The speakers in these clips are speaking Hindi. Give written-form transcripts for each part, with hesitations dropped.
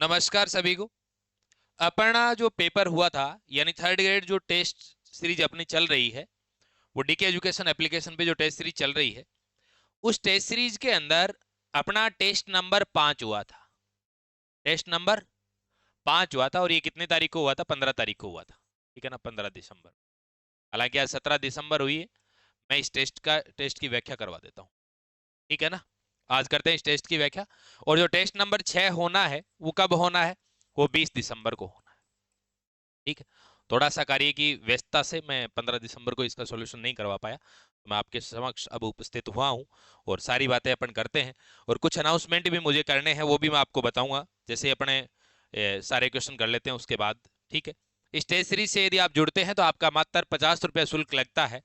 नमस्कार सभी को। अपना जो पेपर हुआ था यानी थर्ड ग्रेड जो टेस्ट सीरीज अपनी चल रही है, वो डीके एजुकेशन एप्लीकेशन पे जो टेस्ट सीरीज चल रही है, उस टेस्ट सीरीज के अंदर अपना टेस्ट नंबर 5 हुआ था। टेस्ट नंबर 5 हुआ था और ये कितने तारीख को हुआ था? 15 तारीख को हुआ था। ठीक है ना, 15 दिसंबर। हालांकि आज 17 दिसंबर हुई है। मैं इस टेस्ट की व्याख्या करवा देता हूँ। ठीक है ना, आज करते हैं इस टेस्ट की व्याख्या। और जो टेस्ट नंबर 6 होना है वो कब होना है? वो 20 दिसंबर को होना है। ठीक है। थोड़ा सा कार्य की व्यस्तता से मैं 15 दिसंबर को इसका सॉल्यूशन नहीं करवा पाया, तो मैं आपके समक्ष अब उपस्थित हुआ हूँ और सारी बातें अपन करते हैं। और कुछ अनाउंसमेंट भी मुझे करने हैं, वो भी मैं आपको बताऊंगा। जैसे अपने सारे क्वेश्चन कर लेते हैं उसके बाद। ठीक है। इस टेस्ट सीरीज से यदि आप जुड़ते हैं तो आपका मात्र 50 रुपया शुल्क लगता है,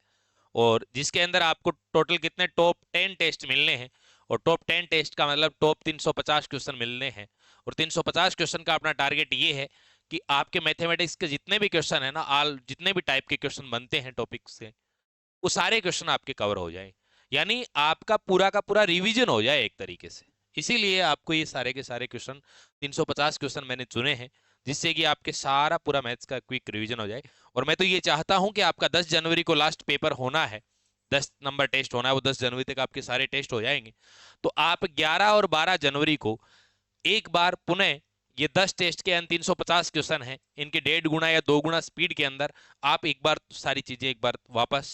और जिसके अंदर आपको टोटल कितने टॉप 10 टेस्ट मिलने हैं। और टॉप 10 टेस्ट का मतलब टॉप 350 क्वेश्चन मिलने हैं। और 350 क्वेश्चन का अपना टारगेट ये है कि आपके मैथमेटिक्स के जितने भी क्वेश्चन है ना, आल जितने भी टाइप के क्वेश्चन बनते हैं टॉपिक से, वो सारे क्वेश्चन आपके कवर हो जाए। यानी आपका पूरा का पूरा रिवीजन हो जाए एक तरीके से। इसीलिए आपको ये सारे के सारे क्वेश्चन 350 क्वेश्चन मैंने चुने हैं, जिससे कि आपके सारा पूरा मैथ्स का क्विक रिवीजन हो जाए। और मैं तो ये चाहता हूं कि आपका 10 जनवरी को लास्ट पेपर होना है, 10 नंबर टेस्ट होना है, वो 10 जनवरी तक आपके सारे टेस्ट हो जाएंगे। तो आप 11 और 12 जनवरी को एक बार पुनः ये 10 टेस्ट के अंदर 350 क्वेश्चन हैं, इनके 1.5 गुना या 2 गुना स्पीड के अंदर आप एक बार सारी चीजें एक बार वापस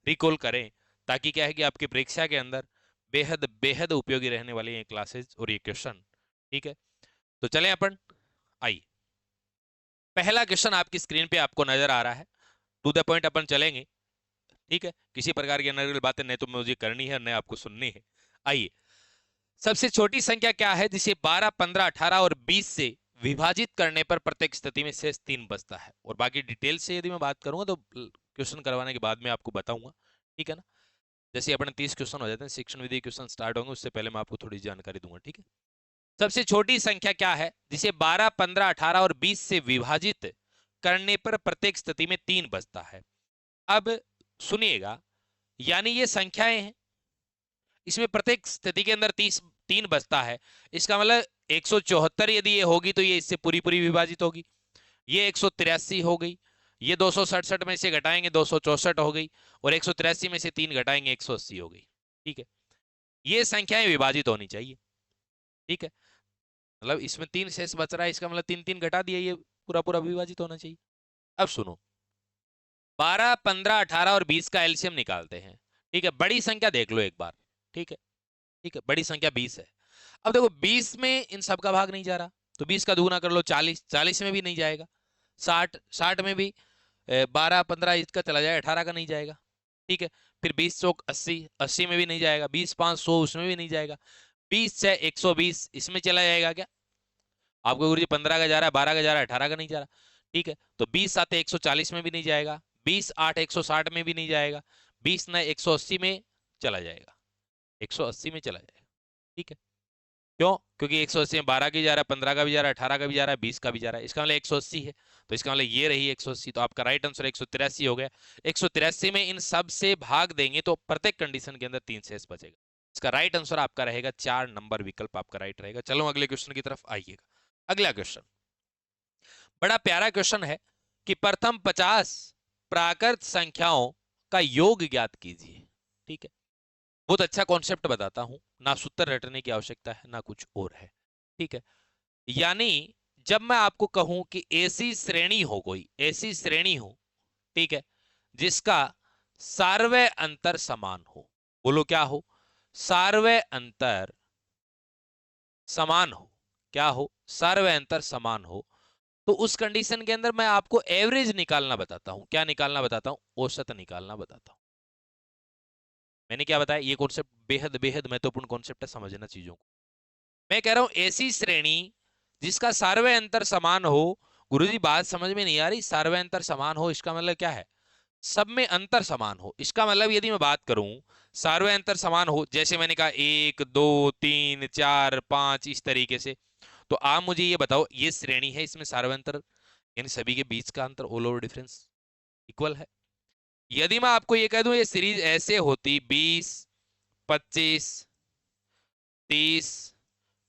रिकॉल करें, ताकि क्या है कि आपकी परीक्षा के अंदर बेहद बेहद उपयोगी रहने वाली ये क्लासेस और ये क्वेश्चन। ठीक है, तो चलें अपन। आइए, पहला क्वेश्चन आपकी स्क्रीन पे आपको नजर आ रहा है। टू द पॉइंट अपन चलेंगे। ठीक है, किसी प्रकार की अनर्गल बातें नहीं तो मुझे करनी है, नहीं आपको सुननी है। आइए, सबसे छोटी संख्या क्या है जिसे 12, 15, 18 और 20 से विभाजित करने पर प्रत्येक स्थिति में शेष 3 बचता है? और बाकी डिटेल से यदि मैं बात करूंगा तो क्वेश्चन करवाने के बाद में आपको बताऊंगा। ठीक है ना, जैसे अपने 30 क्वेश्चन हो जाते हैं, शिक्षण विधि क्वेश्चन स्टार्ट होंगे, उससे पहले मैं आपको थोड़ी जानकारी दूंगा। ठीक है, सबसे छोटी संख्या क्या है जिसे 12, 15, 18 और 20 से विभाजित करने पर प्रत्येक स्थिति में 3 बचता है? अब सुनिएगा, यानी ये संख्याएं हैं, इसमें प्रत्येक स्थिति के अंदर 3 बचता है। इसका मतलब 174 यदि ये होगी तो ये इससे पूरी पूरी विभाजित होगी। ये 183 हो गई, ये 267 में से घटाएंगे 264 हो गई, और 183 में से 3 घटाएंगे 180 हो गई। ठीक है, ये संख्याएं विभाजित होनी चाहिए। ठीक है, मतलब इसमें 3 शेष बच रहा है, इसका मतलब 3 3 घटा दिया, ये पूरा पूरा विभाजित होना चाहिए। अब सुनो, 12, 15, 18 और 20 का एलसीएम निकालते हैं। ठीक है, बड़ी संख्या देख लो एक बार। ठीक है, ठीक है, बड़ी संख्या 20 है। अब देखो 20 में इन सब का भाग नहीं जा रहा, तो 20 का दुगुना कर लो 40, 40 में भी नहीं जाएगा। 60, 60 में भी 12, 15 इसका चला जाएगा, 18 का नहीं जाएगा। ठीक है, फिर 20 चौक 80, 80 में भी नहीं जाएगा। 20 5 100, उसमें भी नहीं जाएगा। 20 6 120, इसमें चला जाएगा क्या? आपको गुरु जी 15 का जा रहा है, 12 का जा रहा है, 18 का नहीं जा रहा। ठीक है, तो 20 7 140 में भी नहीं जाएगा। 20 8 160 में भी नहीं जाएगा। 20 9 180 में चला जाएगा, 180 में चला जाएगा। ठीक है, क्यों? क्योंकि 180 में 12 की जा रहा है, 15 का भी जा रहा है, 18 का भी जा रहा है, 20 का भी जा रहा है, इसका मतलब 180 है। तो इसका मतलब ये रही 180, तो आपका राइट आंसर 183 हो गया। 183 में इन सब से भाग देंगे तो प्रत्येक कंडीशन के अंदर 3 शेष बचेगा। इसका राइट आंसर आपका रहेगा 4 नंबर विकल्प आपका राइट रहेगा। चलो अगले क्वेश्चन की तरफ आइएगा। अगला क्वेश्चन बड़ा प्यारा क्वेश्चन है कि प्रथम 50 प्राकृत संख्याओं का योग ज्ञात कीजिए। ठीक है, बहुत अच्छा कॉन्सेप्ट बताता हूं, ना सूत्र रटने की आवश्यकता है ना कुछ और है। ठीक है, यानी जब मैं आपको कहूं कि ऐसी श्रेणी हो, कोई ऐसी श्रेणी हो, ठीक है, जिसका सार्वय अंतर समान हो। बोलो क्या हो? सार्वय अंतर समान हो। क्या हो? सार्वय अंतर समान हो। तो उस कंडीशन के अंदर मैं आपको एवरेज निकालना बताता हूं। क्या निकालना बताता हूं? औसत निकालना बताता हूं। मैंने क्या बताया? ये कॉन्सेप्ट बेहद बेहद महत्वपूर्ण कॉन्सेप्ट है, समझना चीजों को। मैं कह रहा हूं ऐसी श्रेणी जिसका सार्वय अंतर समान हो। गुरुजी बात समझ में नहीं आ रही। सार्वय अंतर समान हो इसका मतलब क्या है? सब में अंतर समान हो। इसका मतलब यदि मैं बात करूं सार्वय अंतर समान हो, जैसे मैंने कहा 1 2 3 4 5 इस तरीके से, तो आप मुझे ये बताओ, ये श्रेणी है, इसमें सार्वय अंतर यानी सभी के बीच का अंतर, ऑल ओवर डिफरेंस इक्वल है। यदि मैं आपको ये कह दूं ये सीरीज ऐसे होती 20 25 30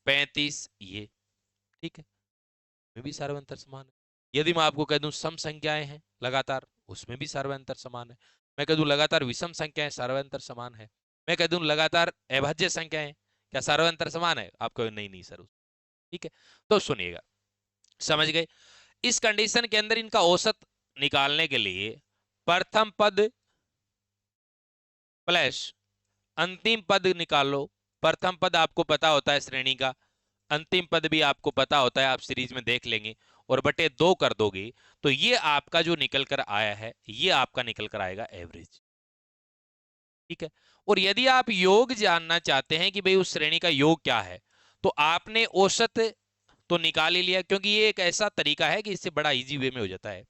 35 ये, ठीक है, में भी सार्वयंतर समान है। यदि मैं आपको कह दूं सम संख्याएं हैं लगातार, उसमें भी सार्वयंतर समान है। मैं कह दूं लगातार विषम संख्याएं सार्वयंतर समान है। मैं कह दूं लगातार अभाज्य संख्याएं, क्या सार्वयंतर समान है? आपको नहीं नहीं सर। ठीक है, तो सुनिएगा, समझ गए। इस कंडीशन के अंदर इनका औसत निकालने के लिए प्रथम पद प्लस अंतिम पद निकालो। प्रथम पद आपको पता होता है श्रेणी का, अंतिम पद भी आपको पता होता है, आप सीरीज में देख लेंगे, और बटे 2 कर दोगे तो ये आपका जो निकल कर आया है, ये आपका निकल कर आएगा एवरेज। ठीक है, और यदि आप योग जानना चाहते हैं कि भाई उस श्रेणी का योग क्या है, तो आपने औसत तो निकाल ही लिया, क्योंकि ये एक ऐसा तरीका है कि इससे बड़ा इजी वे में हो जाता है।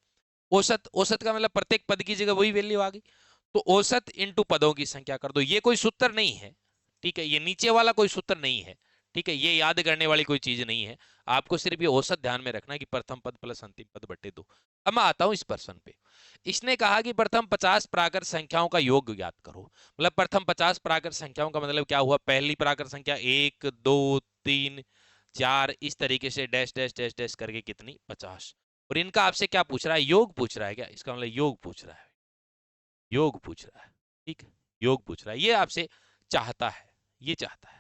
औसत, औसत का मतलब प्रत्येक पद की जगह वही वैल्यू आ गई, तो औसत इंटू पदों की संख्या कर दो। ये कोई सूत्र नहीं है, ठीक है, ये नीचे वाला कोई सूत्र नहीं है, ठीक है, ये याद करने वाली कोई चीज नहीं है। आपको सिर्फ ये औसत ध्यान में रखना है कि प्रथम पद प्लस अंतिम पद बटे 2। अब मैं आता हूं इस प्रश्न पे। इसने कहा कि प्रथम 50 प्राकृत संख्याओं का योग ज्ञात करो। मतलब प्रथम 50 प्राकृत संख्याओं का मतलब क्या हुआ? पहली प्राकृत संख्या 1 2 3 4 इस तरीके से डैश डैश डैश डैश करके कितनी? 50। और इनका आपसे क्या पूछ रहा है? योग पूछ रहा है। क्या इसका मतलब? योग पूछ रहा है, योग पूछ रहा है, ठीक है, योग पूछ रहा है, ये आपसे चाहता है, ये चाहता है।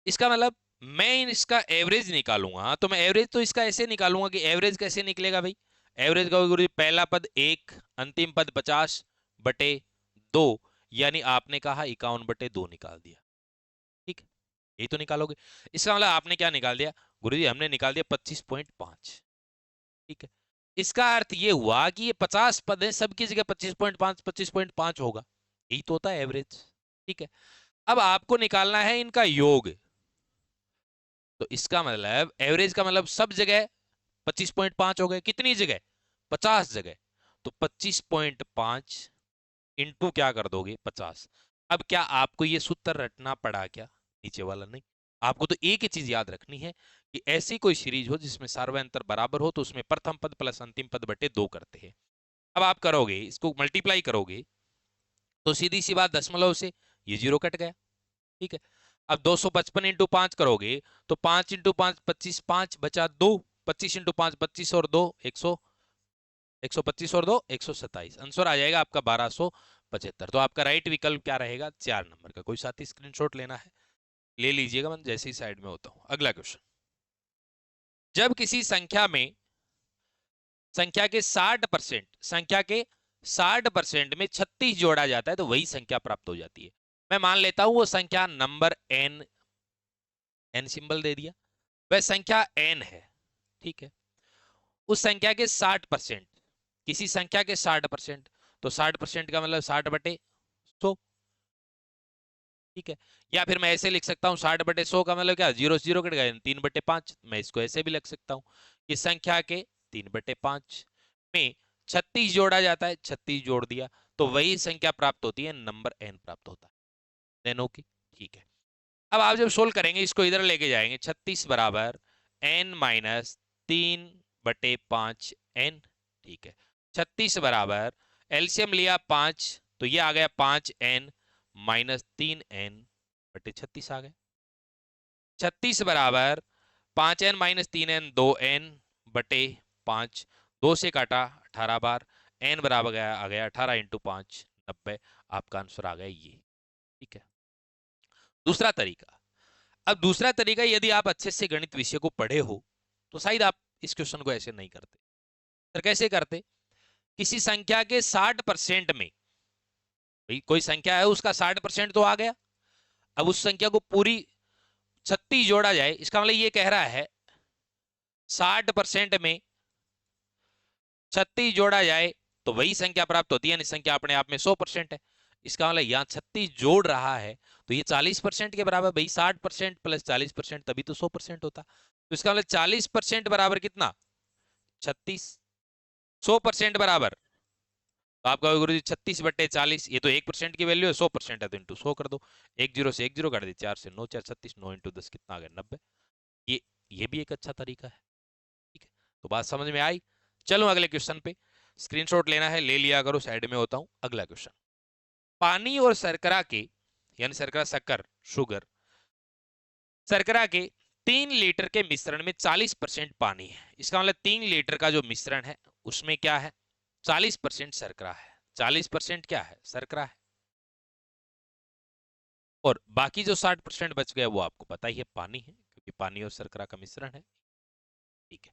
इसका मतलब मैं इसका एवरेज निकालूंगा, तो मैं एवरेज तो इसका ऐसे निकालूंगा कि एवरेज कैसे निकलेगा भाई? एवरेज का गुरु पहला पद 1, अंतिम पद 50 बटे 2, यानी आपने कहा 51 बटे 2 निकाल दिया। ठीक है, यही तो निकालोगे। इसका मतलब आपने क्या निकाल दिया गुरुजी? हमने निकाल दिया 25.5। ठीक है, इसका अर्थ ये हुआ कि ये 50 पद है, सबकी जगह 25.5 होगा, यही तो होता है एवरेज। ठीक है, अब आपको निकालना है इनका योग, तो इसका मतलब एवरेज का मतलब सब जगह 25.5 हो गए, कितनी जगह? 50 जगह, तो 25.5 इंटू क्या कर दोगे? 50। अब क्या आपको ये सूत्र रटना पड़ा क्या? नीचे वाला नहीं, आपको तो एक ही चीज याद रखनी है कि ऐसी कोई सीरीज हो जिसमें सार्वयंतर बराबर हो, तो उसमें प्रथम पद प्लस अंतिम पद बटे 2 करते हैं। अब आप करोगे इसको, मल्टीप्लाई करोगे, तो सीधी सी बात दशमलव से ये 0 कट गया। ठीक है, अब 255 इंटू 5 करोगे, तो 5 इंटू 5 25, 5 बचा 2, 25 इंटू 5 25 और 2 100, 125 और 2 127, आंसर आ जाएगा आपका 1275। तो आपका राइट विकल्प क्या रहेगा? 4 नंबर का। कोई साथी स्क्रीनशॉट लेना है ले लीजिएगा, मैं जैसे ही साइड में होता हूं। अगला क्वेश्चन, जब किसी संख्या में संख्या के 60% संख्या के 60% में 36 जोड़ा जाता है तो वही संख्या प्राप्त हो जाती है। मैं मान लेता हूं वो संख्या नंबर n, n सिंबल दे दिया, वह संख्या n है। ठीक है, उस संख्या के 60%, किसी संख्या के 60%, तो 60% का मतलब 60 बटे 100। ठीक है, या फिर मैं ऐसे लिख सकता हूं 60 बटे 100 का मतलब क्या? 0 से 0 कट गया, 3 बटे 5। मैं इसको ऐसे भी लिख सकता हूं कि संख्या के 3 बटे 5 में 36 जोड़ा जाता है, 36 जोड़ दिया तो वही संख्या प्राप्त होती है, नंबर n प्राप्त होता है। देन ओके, ठीक है। अब आप जब सोल्व करेंगे, इसको इधर लेके जाएंगे, 36 बराबर n माइनस 3 बटे 5 n। ठीक है, 36 बराबर एलसीएम लिया 5, तो ये आ गया 5n माइनस 3n बटे 36 आ गया। 36 बराबर 5n माइनस 3n 2n बटे 5, 2 से काटा 18 बार, n बराबर आ गया 18 इंटू 5 90। आपका आंसर आ गया ये। ठीक है, दूसरा तरीका। अब दूसरा तरीका, यदि आप अच्छे से गणित विषय को पढ़े हो तो शायद आप इस क्वेश्चन को ऐसे नहीं करते। तो कैसे करते? किसी संख्या के 60% में, कोई संख्या है उसका 60% तो आ गया, अब उस संख्या को पूरी 36 जोड़ा जाए, इसका मतलब ये कह रहा है 60% में 36 जोड़ा जाए तो वही संख्या प्राप्त होती है, यानी संख्या अपने आप में 100% है। इसका मतलब यहाँ 36 जोड़ रहा है तो ये 40% के बराबर, भाई 60% प्लस 40% तभी तो 100% होता। तो इसका मतलब 40% बराबर कितना? 36। 100% बराबर, तो आपका गुरु जी 36/40, ये तो 1% की वैल्यू है, 100% है तो इंटू 100 कर दो। 1 0 से 1 0 कर दी, 4 से 9 4 36, 9 इंटू 10 कितना आ गया? 90। ये ये भी एक अच्छा तरीका है। ठीक है, तो बात समझ में आई। चलो अगले क्वेश्चन पे, स्क्रीनशॉट लेना है ले लिया करो, साइड में होता हूं। अगला क्वेश्चन, पानी और शर्करा के, यानी शर्करा शक्कर शुगर, शर्करा के 3 लीटर के मिश्रण में 40% पानी है, इसका मतलब 3 लीटर का जो मिश्रण है उसमें क्या है, 40% शर्करा है। 40% क्या है, शर्करा है। और बाकी जो 60% बच गया वो आपको पता ही है, पानी है, क्योंकि पानी और शर्करा का मिश्रण है। ठीक है।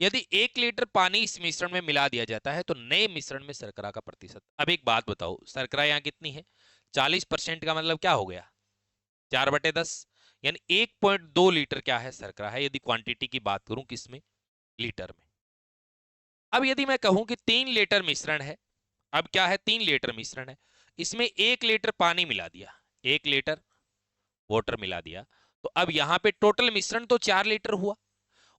यदि 1 लीटर पानी इस मिश्रण में मिला दिया जाता है तो नए मिश्रण में शर्करा का प्रतिशत। अब एक बात बताओ, शर्करा यहाँ कितनी है, 40% का मतलब क्या हो गया, 4/10, यानी 1.2 लीटर क्या है, शर्करा है, यदि क्वांटिटी की बात करूं किसमें, लीटर में। अब यदि मैं कहूं कि 3 लीटर मिश्रण है, अब क्या है, 3 लीटर मिश्रण है, इसमें 1 लीटर पानी मिला दिया, 1 लीटर वाटर मिला दिया, तो अब यहां पे टोटल मिश्रण तो 4 लीटर हुआ।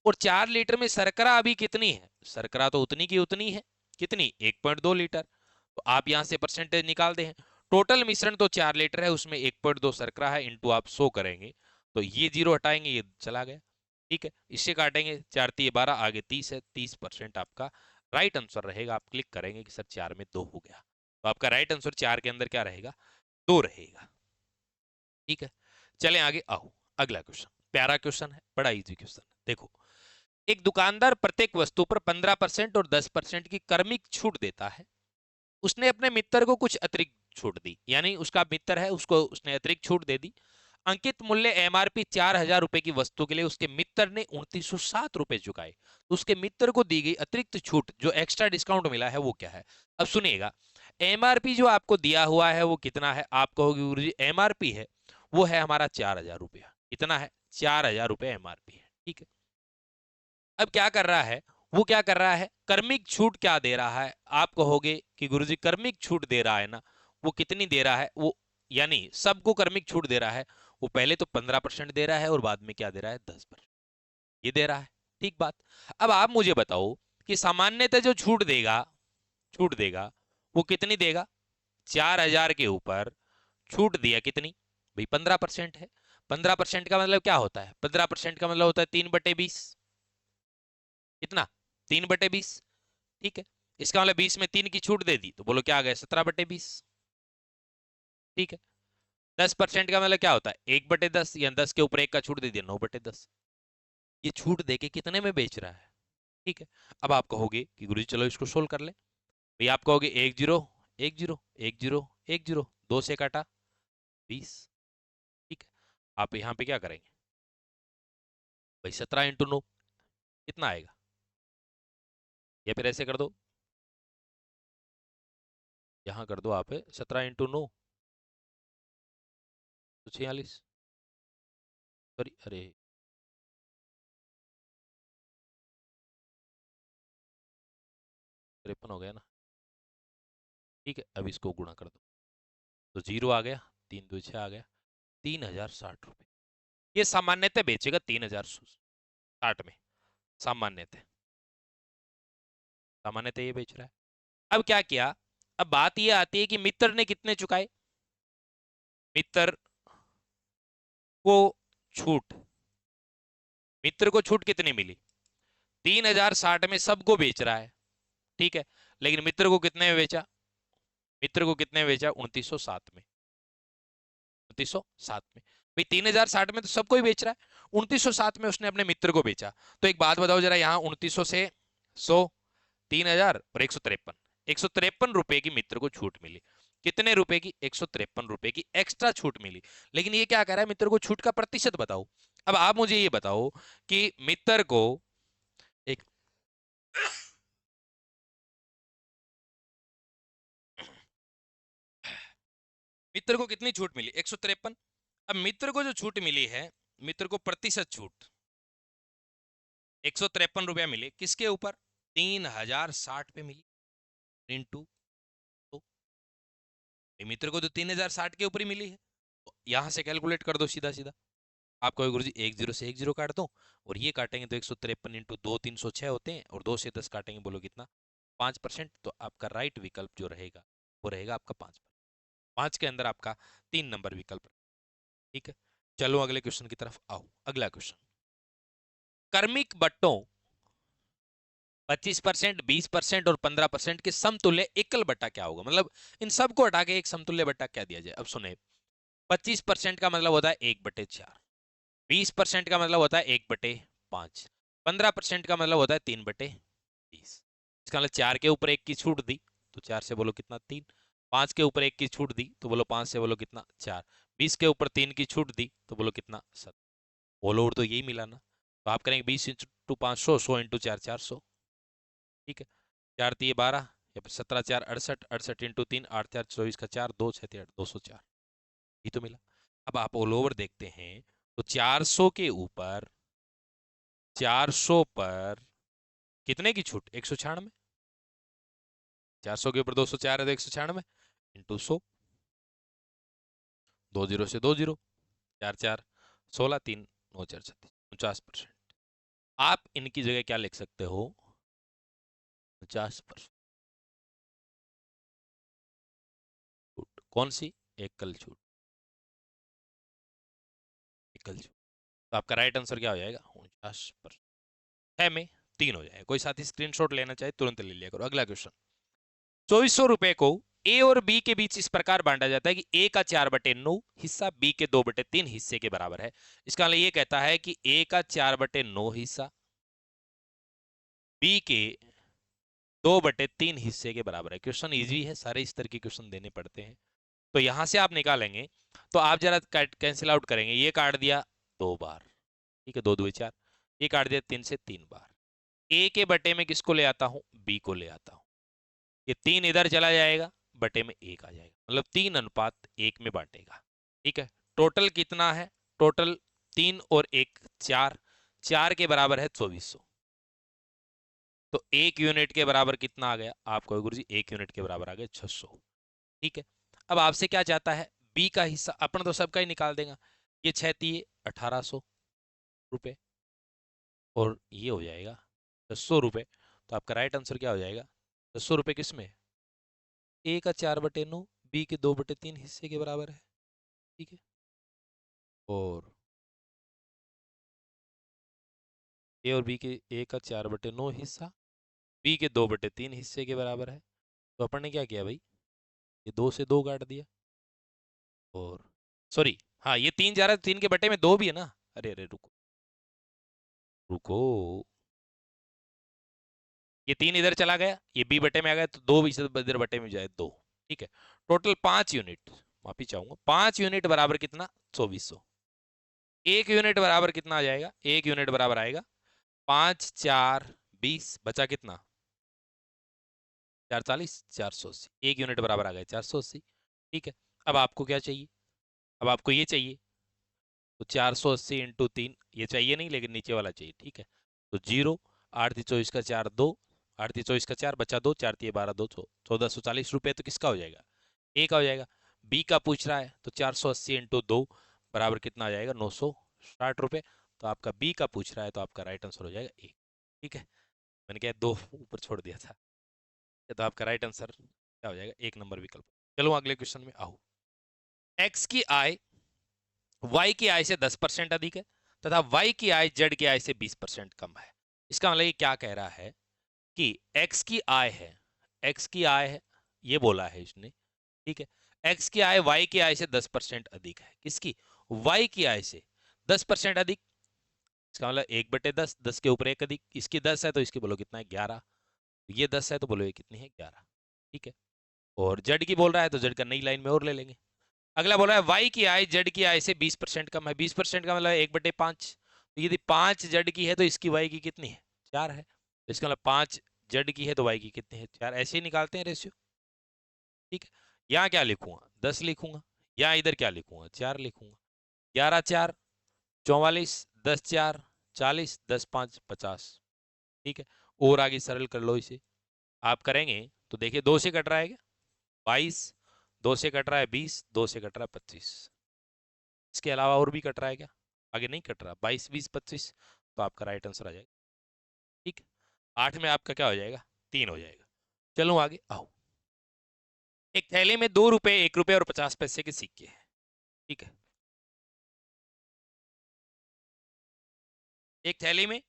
और 4 लीटर में शर्करा अभी कितनी है, शर्करा तो उतनी की उतनी है, कितनी, 1.2 लीटर। तो आप यहां से परसेंटेज निकाल दे, टोटल मिश्रण तो 4 लीटर है, उसमें 1.2 शर्करा है, इंटू आप 100 करेंगे तो ये जीरो हटाएंगे, ये चला गया। ठीक है, इससे काटेंगे, 4×3=12, आगे 30 है, 30% आपका राइट आंसर रहेगा। आप क्लिक करेंगे कि सर 4 में 2 हो गया, तो आपका राइट आंसर 4 के अंदर क्या रहेगा, 2 रहेगा। ठीक है, चलें आगे, आओ अगला क्वेश्चन, प्यारा क्वेश्चन है, बड़ा इजी क्वेश्चन है। देखो, एक दुकानदार प्रत्येक वस्तु पर 15% और 10% की क्रमिक छूट देता है। उसने अपने मित्र को कुछ अतिरिक्त छूट दी, यानी उसका मित्र है, उसको उसने अतिरिक्त छूट दे दी। अंकित मूल्य एमआरपी 4,000 रुपए की वस्तु के लिए उसके मित्र ने 2,907 रुपए चुकाए, तो उसके मित्र को दी गई अतिरिक्त छूट जो एक्स्ट्रा डिस्काउंट मिला है वो क्या है। अब सुनिएगा, एमआरपी जो आपको दिया हुआ है वो कितना है, आप कहोगे गुरुजी एमआरपी है वो है हमारा 4,000 रुपया, कितना है, 4,000 रुपए एमआरपी है। ठीक है, अब क्या कर रहा है, वो क्या कर रहा है, कर्मिक छूट क्या दे रहा है, आप कहोगे कि गुरुजी कर्मिक छूट दे रहा है ना, वो कितनी दे रहा है, वो यानी सबको कर्मिक छूट दे रहा है, वो पहले तो 15% दे रहा है और बाद में क्या दे रहा है, 10% ये दे रहा है। ठीक बात। अब आप मुझे बताओ कि सामान्यतः जो छूट देगा वो कितनी देगा, 4,000 के ऊपर छूट दिया कितनी, भाई 15% है। 15% का मतलब क्या होता है, 15% का मतलब होता है 3/20, कितना, 3/20। ठीक है, इसका मतलब 20 में 3 की छूट दे दी तो बोलो क्या आ गया, 17/20। ठीक है, 10% का मतलब क्या होता है, 1/10, या 10 के ऊपर 1 का छूट दे दिया, 9/10। ये छूट दे के कितने में बेच रहा है। ठीक है, अब आप कहोगे कि गुरु जी चलो इसको सोल्व कर ले, भाई आप कहोगे 1 0 1 0 1 0 1 0, 2 से काटा 20। ठीक है, आप यहाँ पे क्या करेंगे, भाई 17 × 9 कितना आएगा, या फिर ऐसे कर दो, यहाँ कर दो आप 17 × 9 तो 46, सॉरी अरे 53 हो गया ना। ठीक है, अब इसको गुणा कर दो तो 0 आ गया, 3×2=6 आ गया, 3,060 रुपए। ये सामान्यतः बेचेगा 3,060 में, सामान्यतः सामान्यतः ये बेच रहा है। अब क्या किया, अब बात ये आती है कि मित्र ने कितने चुकाए, मित्र को छूट, मित्र को छूट कितनी मिली, 3,060 में सबको बेच रहा है। ठीक है, लेकिन मित्र को कितने में बेचा, मित्र को कितने में बेचा, 2,907 में, 2,907 में। भाई 3,060 में तो सबको ही बेच रहा है, 2,907 में उसने अपने मित्र को बेचा। तो एक बात बताओ जरा, यहाँ 2,900 से 100, 3,000 और 153, 153 रुपए की मित्र को छूट मिली, कितने रुपए की, 153 रुपए की एक्स्ट्रा छूट मिली। लेकिन ये क्या कह रहा है, मित्र को छूट का प्रतिशत बताओ। अब आप मुझे ये बताओ कि मित्र को एक मित्र को कितनी छूट मिली, 153। अब मित्र को जो छूट मिली है, मित्र को प्रतिशत छूट 153 रुपया मिले, किसके ऊपर, 3,060 पे मिली, इंटू तो मित्र को तो 3,060 के ऊपर ही मिली है, तो यहां से कैलकुलेट कर दो सीधा सीधा। आप कहोगे गुरुजी 1 0 से 1 0 काट दो, और ये काटेंगे तो 153 इंटू 2 306 होते हैं, और 2 से 10 काटेंगे बोलो कितना, 5%। तो आपका राइट विकल्प जो रहेगा वो रहेगा आपका 5, 5 के अंदर आपका 3 नंबर विकल्प। ठीक है, चलो अगले क्वेश्चन की तरफ आओ। अगला क्वेश्चन, कर्मिक बट्टों 25%, 20% और 15% के समतुल्य एकल बट्टा क्या होगा, मतलब इन सबको हटा के एक समतुल्य बट्टा क्या दिया जाए। अब सुने, 25% का मतलब होता है 1/4, 20% का मतलब होता है 1/5, 15% का मतलब होता है 3/20। इसका मतलब 4 के ऊपर 1 की छूट दी तो 4 से बोलो कितना 3, 5 के ऊपर 1 की छूट दी तो बोलो 5 से बोलो कितना 4, 20 के ऊपर 3 की छूट दी तो बोलो कितना 7। ऑल ओवर तो यही मिला ना, तो आप करेंगे 20 इंटू 500, 100 इंटू 4 400। ठीक है, 4 3 12 या फिर 17 4 68, 68 इंटू 3 8 4 24 का 4, 2 6 8 204, ये तो मिला। अब आप ऑल ओवर देखते हैं तो 400 के ऊपर 400 पर कितने की छूट 196, 400 के ऊपर 204 है तो 196 इंटू 100, 2 जीरो से 2 जीरो, 4 4 16, 3 9 4 36, 49%। आप इनकी जगह क्या लिख सकते हो 50%। कौन सी एकल छूट, एकल छूट। तो आपका राइट आंसर क्या हो जाएगा 49%। है में 3 हो जाएगा। कोई साथी स्क्रीनशॉट लेना चाहे तुरंत ले लिया करो। अगला क्वेश्चन, 2400 को ए और बी के बीच इस प्रकार बांटा जाता है कि ए का 4/9 हिस्सा बी के 2/3 हिस्से के बराबर है। इसका मतलब ये कहता है कि ए का 4/9 हिस्सा बी के 2/3 हिस्से के बराबर है। क्वेश्चन इजी है, सारे इस तरह के क्वेश्चन देने पड़ते हैं। तो यहां से आप निकालेंगे तो आप जरा कैंसिल आउट करेंगे, ये काट दिया 2 बार, ठीक है 2 2 4, ये काट दिया 3 से 3 बार। ए के बटे में किसको ले आता हूं बी को ले आता हूं, ये 3 इधर चला जाएगा, बटे में 1 आ जाएगा, मतलब 3:1 में बांटेगा। ठीक है, टोटल कितना है, टोटल 3 और 1 4, 4 के बराबर है 2400। तो 1 यूनिट के बराबर कितना आ गया, आपको गुरु जी 1 यूनिट के बराबर आ गया 600। ठीक है, अब आपसे क्या चाहता है बी का हिस्सा, अपन तो सबका ही निकाल देगा। ये 6 दिए 1800 रुपए और ये हो जाएगा 600 रुपए। तो आपका राइट आंसर क्या हो जाएगा 600 रुपए किस में, ए का 4/9 बी के 2/3 हिस्से के बराबर है। ठीक है, और ए और बी के ए का 4/9 हिस्सा बी के 2/3 हिस्से के बराबर है। तो अपन ने क्या किया भाई, ये 2 से 2 काट दिया, और सॉरी हाँ ये 3 जा रहा है, 3 के बटे में 2 भी है ना, अरे अरे रुको रुको, ये 3 इधर चला गया, ये बी बटे में आ गया, तो 2 भी इधर बटे में जाए 2। ठीक है, टोटल 5 यूनिट, माफी चाहूंगा 5 यूनिट बराबर कितना 2400। 1 यूनिट बराबर कितना आ जाएगा, 1 यूनिट बराबर आएगा 5 4 20, बचा कितना 440, 480, 1 यूनिट बराबर आ गया 480। ठीक है, अब आपको क्या चाहिए, अब आपको ये चाहिए, तो 480 इंटू 3, ये चाहिए नहीं लेकिन नीचे वाला चाहिए। ठीक है, तो 0, 8 3 24 का 4 2, 8 3 24 का 4 बचा 2, 4 3 12 2, 1440 रुपये तो किसका हो जाएगा ए का हो जाएगा। बी का पूछ रहा है तो 480 इंटू 2 बराबर कितना आ जाएगा 960 रुपये। तो आपका बी का पूछ रहा है तो आपका राइट आंसर हो जाएगा ए। ठीक है, मैंने क्या 2 ऊपर छोड़ दिया था, तो आपका राइट आंसर क्या हो जाएगा 1 नंबर विकल्प। चलो अगले क्वेश्चन में आओ, एक्स की आय y की आय से 10% अधिक है तथा y की आय z की आय से 20% कम है। इसका मतलब ये क्या कह रहा है कि x की आय है, x की आय है, ये बोला है इसने। ठीक है, x की आय y की आय से 10% अधिक है, किसकी y की आय से 10% अधिक। इसका मतलब 1/10, 10 के ऊपर 1 अधिक, इसकी 10 है तो इसकी बोलो कितना है 11, ये 10 है तो बोलो ये कितनी है 11। ठीक है, और z की बोल रहा है तो z का नई लाइन में और ले लेंगे। अगला बोल रहा है y की आय z की आय से 20% कम है, 20% का मतलब 1/5। तो यदि 5 z की है तो इसकी y की कितनी है 4 है, तो इसका मतलब 5 z की है तो y की कितनी है 4, ऐसे ही निकालते हैं रेशियो। ठीक है, यहाँ क्या लिखूंगा 10 लिखूंगा, यहाँ इधर क्या लिखूंगा 4 लिखूंगा, 11 4 44, 10 4 40, 10 5 50। ठीक है, और आगे सरल कर लो इसे, आप करेंगे तो देखिए 2 से कट रहा है क्या 22, 2 से कट रहा है 20, 2 से कट रहा है 25, इसके अलावा और भी कट रहा है क्या, आगे नहीं कट रहा 22 20 25, तो आपका राइट आंसर आ जाएगा। ठीक है, 8 में आपका क्या हो जाएगा 3 हो जाएगा। चलो आगे आओ, एक थैले में 2 रुपए 1 रुपए और 50 पैसे के सिक्के हैं। ठीक है, एक थैली में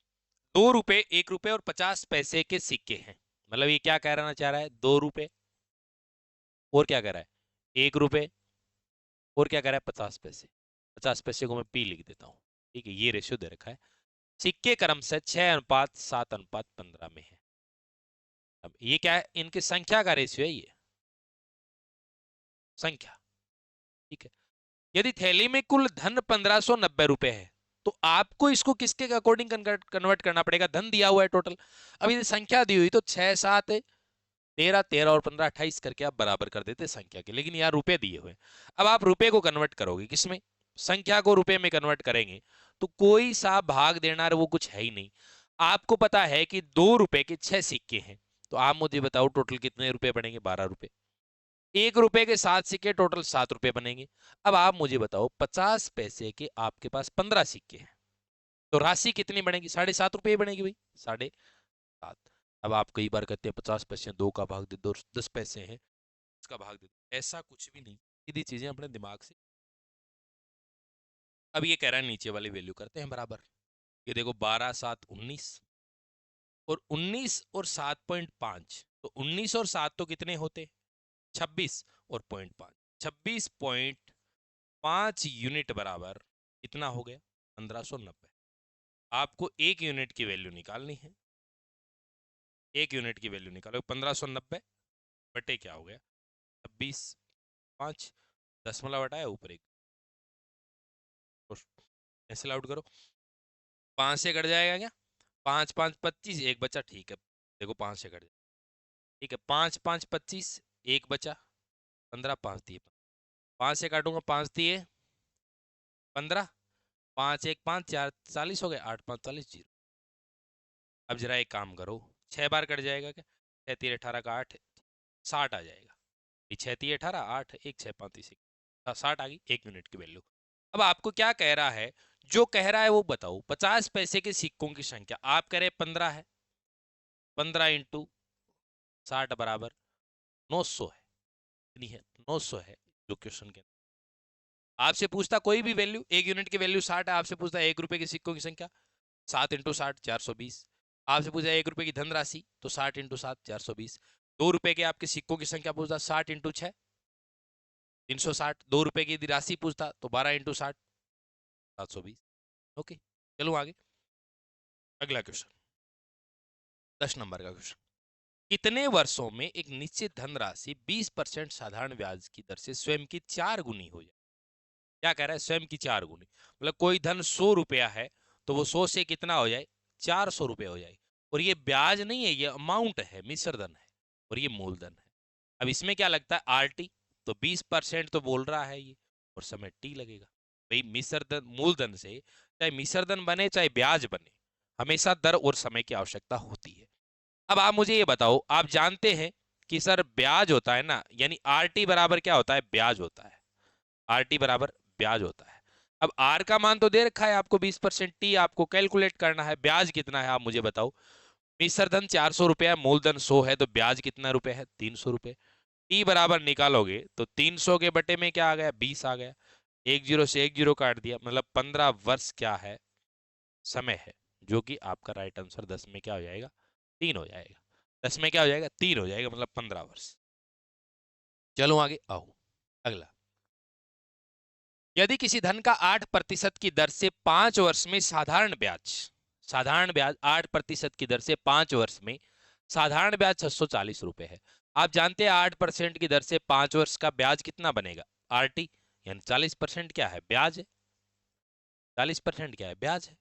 2 रुपए 1 रुपए और 50 पैसे के सिक्के हैं, मतलब ये क्या कहना चाह रहा है 2 रुपए और क्या कह रहा है 1 रुपए और क्या कह रहा है 50 पैसे, 50 पैसे को मैं पी लिख देता हूं। ठीक है, ये रेशियो दे रखा है। सिक्के क्रम से 6:7:15 में है। अब ये क्या है, इनकी संख्या का रेशियो है ये, संख्या। ठीक है, यदि थैली में कुल धन 1590 रुपए है, तो आपको इसको किसके अकॉर्डिंग कन्वर्ट करना पड़ेगा? धन दिया हुआ है टोटल, अब यदि संख्या दी हुई तो 6, 7, 13, 13 और 15, 28 करके आप बराबर कर देते संख्या के, लेकिन यार रुपए दिए हुए। अब आप रुपए को कन्वर्ट करोगे किसमें? संख्या को रुपए में कन्वर्ट करेंगे तो कोई सा भाग देना वो कुछ है ही नहीं। आपको पता है कि 2 रुपए के 6 सिक्के हैं, तो आप मुझे बताओ टोटल कितने रुपए बनेंगे? 12 रुपए। 1 रुपए के 7 सिक्के, टोटल 7 रुपए बनेंगे। अब आप मुझे बताओ 50 पैसे के आपके पास 15 सिक्के हैं, तो राशि कितनी बनेगी? 7.5 रुपए बनेगी भाई, 7.5। अब आप कई बार कहते हैं 50 पैसे हैं, 2 का भाग दे दो, 10 पैसे हैं इसका भाग दे दो, ऐसा कुछ भी नहीं, सीधी चीजें अपने दिमाग से। अब ये कह रहा है नीचे वाली वैल्यू करते हैं बराबर। ये देखो 12, 7, 19, और 19 और 7.5, तो 19 और 7 तो कितने होते? 26 और 0.5, 26.5 यूनिट बराबर कितना हो गया? 1590। आपको 1 यूनिट की वैल्यू निकालनी है। 1 यूनिट की वैल्यू निकालो, 1590 बटे क्या हो गया? 26, 5, दशमलव हटाया ऊपर एक, कैंसिल आउट करो, 5 से कट जाएगा क्या? 5, 5, 25, एक बचा, ठीक है, देखो 5 से कट जाएगा, ठीक है, 5, 5, 25, एक बचा, 15, 5 दिए, 5 से काटूंगा, 5 दिए 15, 5, 1, 5, 4, 40 हो गए, 8, 5, 40, 0। अब जरा एक काम करो, 6 बार कट जाएगा क्या? 6, 3, 18 का 8, 60 आ जाएगा। 6, 3, 18, 8, 1, 6, 5, 30, 60 आ गई 1 यूनिट की वैल्यू। अब आपको क्या कह रहा है? जो कह रहा है वो बताओ। 50 पैसे के सिक्कों की संख्या आप कह रहे 15 है, 15 इंटू 60 बराबर 900 है, कितनी है? 900 है। जो क्वेश्चन के आपसे पूछता कोई भी वैल्यू, 1 यूनिट की वैल्यू 60 है, आपसे पूछता 1 रुपए के सिक्कों की संख्या, 7 इंटू 60, 420। आपसे पूछा 1 रुपए की धनराशि, तो 60 इंटू 7, 420। 2 रुपए के आपके सिक्कों की संख्या पूछता, 60 इंटू 6, 360। 2 रुपए की यदि राशि पूछता तो 12 इंटू 60, 720। ओके, चलो आगे। अगला क्वेश्चन, 10 नंबर का क्वेश्चन। कितने वर्षों में एक निश्चित धनराशि 20% साधारण ब्याज की दर से स्वयं की 4 गुनी हो जाए? क्या कह रहा है? स्वयं की 4 गुनी, मतलब कोई धन 100 रुपया है तो वो 100 से कितना हो जाए? 400 रुपये हो जाए। और ये ब्याज नहीं है, ये अमाउंट है, मिश्र धन है, और ये मूलधन है। अब इसमें क्या लगता है? आरटी, तो 20% तो बोल रहा है ये, और समय टी लगेगा। भाई मिश्र धन, मूलधन से चाहे मिश्र धन बने चाहे ब्याज बने, हमेशा दर और समय की आवश्यकता होती है। अब आप मुझे ये बताओ, आप जानते हैं कि सर ब्याज होता है ना, यानी आरटी बराबर क्या होता है? ब्याज होता है। आरटी बराबर ब्याज होता है। अब आर का मान तो दे रखा है आपको 20%, टी आपको कैलकुलेट करना है, ब्याज कितना है आप मुझे बताओ। मिश्र धन 400 रुपया, मूलधन 100 है, तो ब्याज कितना रुपए है? 300 रुपए। टी बराबर निकालोगे तो 300 के बटे में क्या आ गया? 20 आ गया। एक जीरो से एक जीरो काट दिया, मतलब 15 वर्ष क्या है? समय है। जो कि आपका राइट आंसर 10 में क्या हो जाएगा? 3 हो जाएगा। 10 में क्या हो जाएगा? 3 हो जाएगा, मतलब 15 वर्ष। चलो आगे आओ। अगला, यदि किसी धन का 8% की दर से 5 वर्ष में साधारण ब्याज 8% की दर से 5 वर्ष में साधारण ब्याज 640 रुपए है। आप जानते हैं 8% की दर से 5 वर्ष का ब्याज कितना बनेगा? आरटी, यानी 40% क्या है? ब्याज है। 40% क्या है? ब्याज है।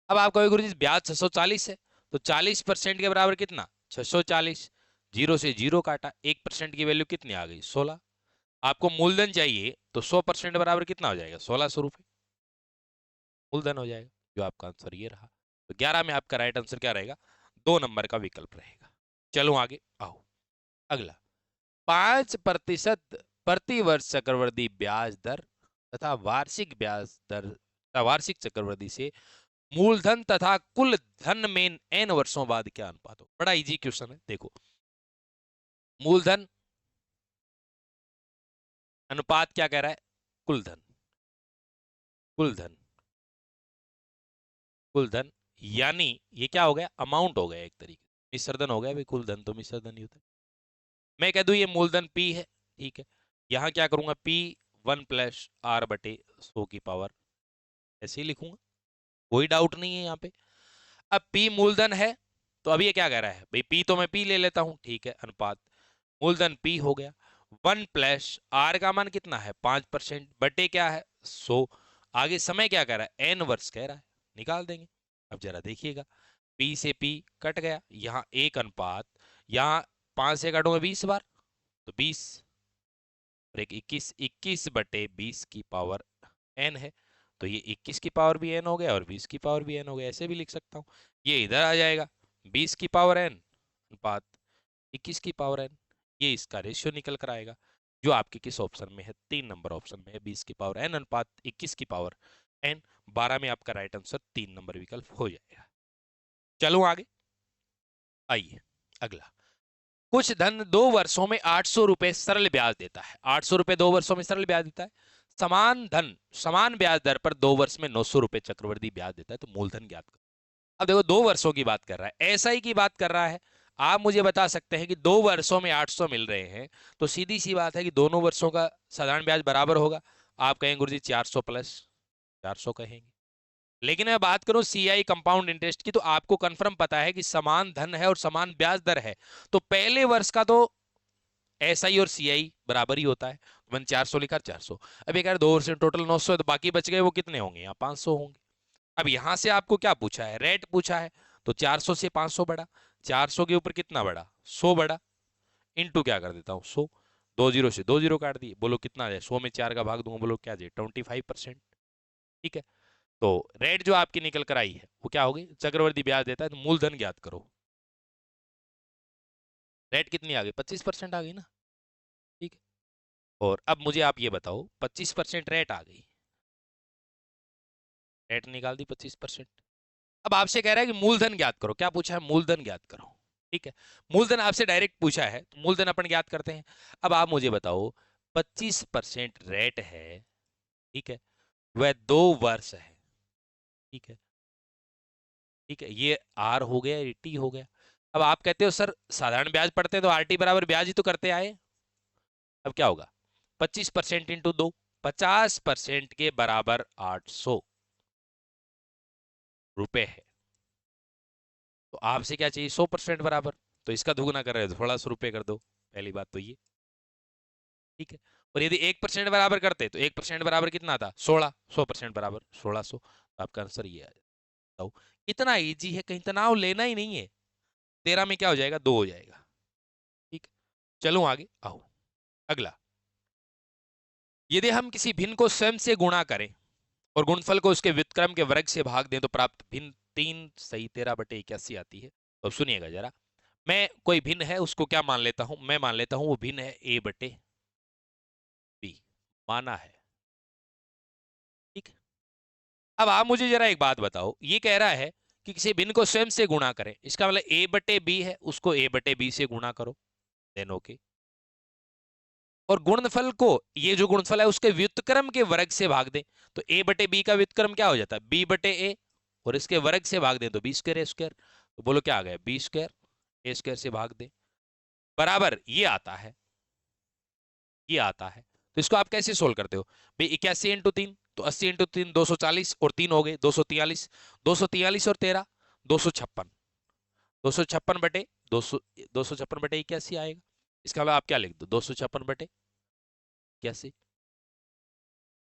अब आप कहोगे गुरु जी ब्याज 640 है, तो 40% के बराबर कितना? 640। जीरो से जीरो काटा, 1% की वैल्यू कितनी आ गई? 16। आपको मूलधन चाहिए तो 100% बराबर कितना हो जाएगा? 1600 रुपए मूलधन हो जाएगा। जो आपका आंसर ये रहा। तो 11 में आपका राइट आंसर क्या रहेगा? 2 नंबर का विकल्प रहेगा। चलो आगे आओ। अगला, 5% प्रति वर्ष चक्रवृद्धि ब्याज दर तथा वार्षिक ब्याज दर तथा वार्षिक चक्रवृद्धि से मूलधन तथा कुल धन में n वर्षों बाद क्या अनुपात हो? बड़ा इजी क्वेश्चन है, देखो। मूलधन अनुपात क्या कह रहा है? कुल धन, कुल धन, कुल धन, यानी ये क्या हो गया? अमाउंट हो गया एक तरीके। मिश्रधन हो गया भाई, कुल धन तो मिश्रधन ही होता है। मैं कह दूं ये मूलधन P है, ठीक है। यहां क्या करूंगा? P 1 + R/100 की पावर, ऐसे ही लिखूंगा। कोई डाउट नहीं है यहाँ पे। अब P मूलधन है, तो अभी ये क्या कह रहा है भाई, P तो मैं P ले लेता हूं, ठीक है, अनुपात मूलधन P हो गया 1 प्लस R का मान कितना है 5% बटे क्या है 100। आगे समय क्या कह रहा है n वर्ष कह रहा है, निकाल देंगे। अब जरा देखिएगा, P से P कट गया, यहाँ 1 अनुपात, यहाँ 5 से काटूंगा 20 बार तो 20 और एक 21, 21 बटे 20 की पावर n है, तो ये 21 की पावर भी n हो गया और 20 की पावर भी n हो गया, ऐसे भी लिख सकता हूँ। ये इधर आ जाएगा 20 की पावर n अनुपात 21 की पावर n, ये इसका रेशियो निकल कर आएगा, जो आपके किस ऑप्शन में है, 3 नंबर ऑप्शन में है, 20 की पावर n अनुपात 21 की पावर n। 12 में आपका राइट आंसर 3 नंबर विकल्प हो जाएगा। चलो आगे, आइए अगला। कुछ धन 2 वर्षों में 800 रुपए सरल ब्याज देता है, 800 रुपए 2 वर्षों में सरल ब्याज देता है। समान धन समान ब्याज दर पर 2 वर्ष में 900 रुपए चक्रवृद्धि ब्याज देता है, तो मूलधन ज्ञात करो। अब देखो 2 वर्षों की बात कर रहा है, एसआई की बात कर रहा है। आप मुझे बता सकते हैं कि 2 वर्षों में 800 मिल रहे हैं, तो सीधी सी बात है कि दोनों वर्षों का साधारण ब्याज बराबर होगा। आप कहेंगे गुरुजी 400 प्लस 400 कहेंगे, लेकिन मैं बात करूं सीआई कंपाउंड इंटरेस्ट की, तो आपको कंफर्म पता है कि समान धन है और समान ब्याज दर है, तो पहले वर्ष का तो एसआई और सीआई बराबर ही होता है। तो मैंने 400 लिखा 400। अब ये कह रहे 2 वर्ष में टोटल 900 है, तो बाकी बच गए वो कितने होंगे, यहाँ 500 होंगे। अब यहां से आपको क्या पूछा है, रेट पूछा है, तो 400 से 500 बढ़ा, 400 के ऊपर कितना बढ़ा 100 बढ़ा, इनटू क्या कर देता हूँ 100, 2 जीरो से 2 जीरो काट दिए, बोलो कितना आ जाए, 100 में 4 का भाग दूंगा, बोलो क्या जाए 25%। ठीक है, तो रेट जो आपकी निकल कर आई है वो क्या होगी, चक्रवर्ती ब्याज देता है, तो मूलधन ज्ञात करो। रेट कितनी आ गई 25% आ गई ना, ठीक है। और अब मुझे आप ये बताओ 25% रेट आ गई, रेट निकाल दी 25%। अब आपसे कह रहा है कि मूलधन ज्ञात करो, क्या पूछा है मूलधन ज्ञात करो, ठीक है। मूलधन आपसे डायरेक्ट पूछा है, तो मूलधन अपन ज्ञात करते हैं। अब आप मुझे बताओ 25% रेट है, ठीक है, वह 2 वर्ष है, ठीक है, ठीक है, ये आर हो गया, ये टी हो गया। अब आप कहते हो सर साधारण ब्याज पढ़ते हैं तो आर टी बराबर ब्याज ही तो करते आए। अब क्या होगा 25% इंटू 2, 50% के बराबर 800 रुपए है, तो आपसे क्या चाहिए 100% बराबर, तो इसका दुगुना कर रहे हो थोड़ा सा रुपए कर दो, पहली बात तो ये, ठीक है। और यदि 1% बराबर करते तो 1% बराबर कितना था 16, 100% बराबर 1600, तो आपका आंसर ये आ जाता। इतना इजी है, कहीं तनाव लेना ही नहीं है। 13 में क्या हो जाएगा 2 हो जाएगा, ठीक। चलो आगे आओ, अगला। यदि हम किसी भिन्न को स्वयं से गुणा करें और गुणनफल को उसके व्युत्क्रम के वर्ग से भाग दें, तो प्राप्त भिन्न 3 सही 13/81 आती है। तो सुनिएगा जरा, मैं कोई भिन्न है उसको क्या मान लेता हूं, मैं मान लेता हूं वो भिन्न है a/b, माना है, ठीक। अब आप मुझे जरा एक बात बताओ, ये कह रहा है कि किसी भिन्न को स्वयं से गुणा करें, इसका मतलब a/b है, उसको a/b से गुणा करो, देन ओके। और गुणनफल को, ये जो गुणनफल है उसके व्युत्क्रम के वर्ग से भाग दें, तो a/b का व्युत्क्रम क्या हो जाता है b/a, और इसके वर्ग से भाग दें तो b स्क्वायर a स्क्वायर, तो बोलो क्या आ गया b स्क्वायर a स्क्वायर से भाग दें, बराबर ये आता है, ये आता है। तो इसको आप कैसे सोल्व करते हो भाई, 81 इंटू 3, तो 80 इंटू 3 240, और 3 हो गए 243, 243 और 13 256, 256 बटे 200, 256 बटे 81 आएगा। इसका मतलब आप क्या लिख दो 256 बटे 81,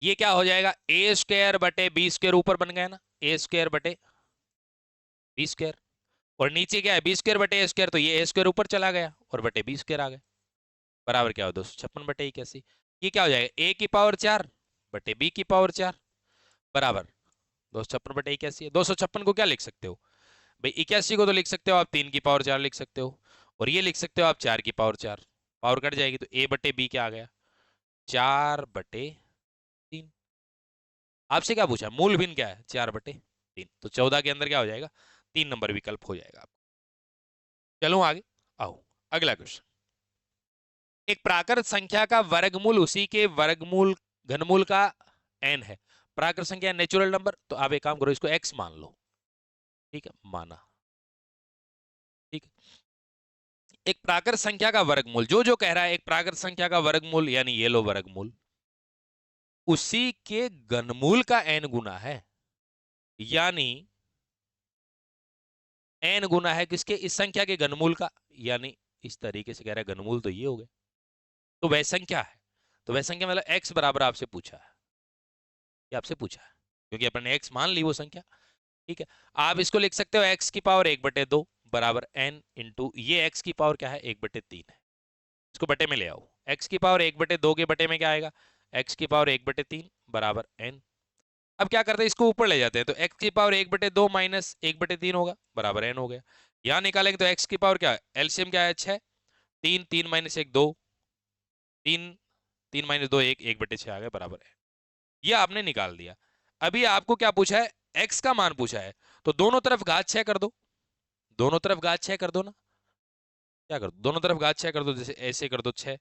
ये क्या हो जाएगा ए स्क्वायर बटे बी स्क्वायर, ऊपर बन गया ना ए स्क्वायर बटे बी स्क्वायर, और नीचे क्या है बी स्क्वायर बटे ए स्क्वायर, तो ये ए स्क्वायर ऊपर चला गया और बटे बी स्क्वायर आ गया, बराबर क्या हो 256 बटे 81। ये क्या हो जाएगा ए की पावर 4 बटे बी की पावर 4, बराबर 256 बटे 81। 256 को क्या लिख सकते हो भाई, 81 को तो लिख सकते हो आप 3 की पावर 4 लिख सकते हो, और ये लिख सकते हो आप 4 की पावर 4, पावर कट जाएगी तो ए बटे बी क्या आ गया 4/3। आपसे क्या पूछा मूल भिन्न क्या है 4/3, तो 14 के अंदर क्या हो जाएगा 3 नंबर विकल्प हो जाएगा आपको। चलो आगे आओ, अगला क्वेश्चन। एक प्राकृत संख्या का वर्गमूल उसी के वर्गमूल घनमूल का n है। प्राकृत संख्या नेचुरल नंबर, तो आप एक काम करो इसको x मान लो, ठीक है, माना, ठीक है। एक प्राकृत संख्या का वर्गमूल, जो जो कह रहा है एक प्राकृत संख्या का वर्गमूल, यानी ये लो वर्गमूल उसी के घनमूल का n गुना है, यानी n गुना है किसके, इस संख्या के घनमूल का, यानी इस तरीके से कह रहा है घनमूल तो ये हो गए। तो वह संख्या है, तो वह संख्या मतलब x बराबर आपसे पूछा है, ये आपसे पूछा है क्योंकि अपन ने x मान ली वो संख्या। ठीक है, आप इसको लिख सकते हो x की पावर 1/2 बराबर n इंटू ये x की पावर क्या है 1/3 है, इसको बटे में ले आओ। x की पावर 1/2 के बटे में क्या आएगा, x की पावर 1/3 बराबर n। अब क्या करते हैं, इसको ऊपर ले जाते हैं, तो x की पावर 1/2 माइनस 1/3 होगा बराबर n हो गया। यहां निकालेंगे तो x की पावर क्या है, एलसीएम क्या है 6, 3 3 माइनस 1 2, 3 3 माइनस 2 1, 1/6 आ गया बराबर है। ये आपने निकाल दिया। अभी आपको क्या पूछा है, x का मान पूछा है, तो दोनों तरफ घात 6 कर दो, दोनों तरफ घात 6 कर दो ना, क्या कर दो, दोनों तरफ घात 6 कर दो, जैसे ऐसे कर दो 6,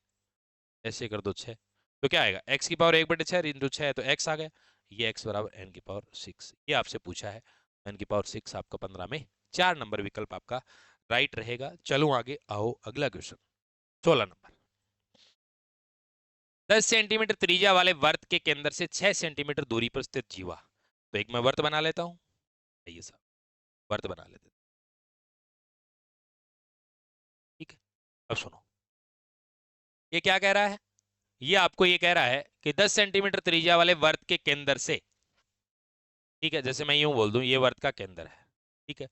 ऐसे कर दो 6, तो क्या आएगा x की पावर 1/6 इंटू 6 तो x आ गया, ये x बराबर n की पावर 6, ये आपसे पूछा है। n की पावर 6 आपका 15 में 4 नंबर विकल्प आपका राइट रहेगा। चलो आगे आओ, अगला क्वेश्चन 16 नंबर। 10 सेंटीमीटर त्रिज्या वाले वर्त के केंद्र से 6 सेंटीमीटर दूरी पर स्थित जीवा, तो एक मैं वर्त बना लेता हूं, ये सब वर्त बना लेते हैं। ठीक है, अब सुनो, ये क्या कह रहा है, ये आपको ये कह रहा है कि 10 सेंटीमीटर त्रिज्या वाले वर्त के केंद्र से, ठीक है, जैसे मैं यूं बोल दूं ये वर्त का केंद्र है, ठीक है,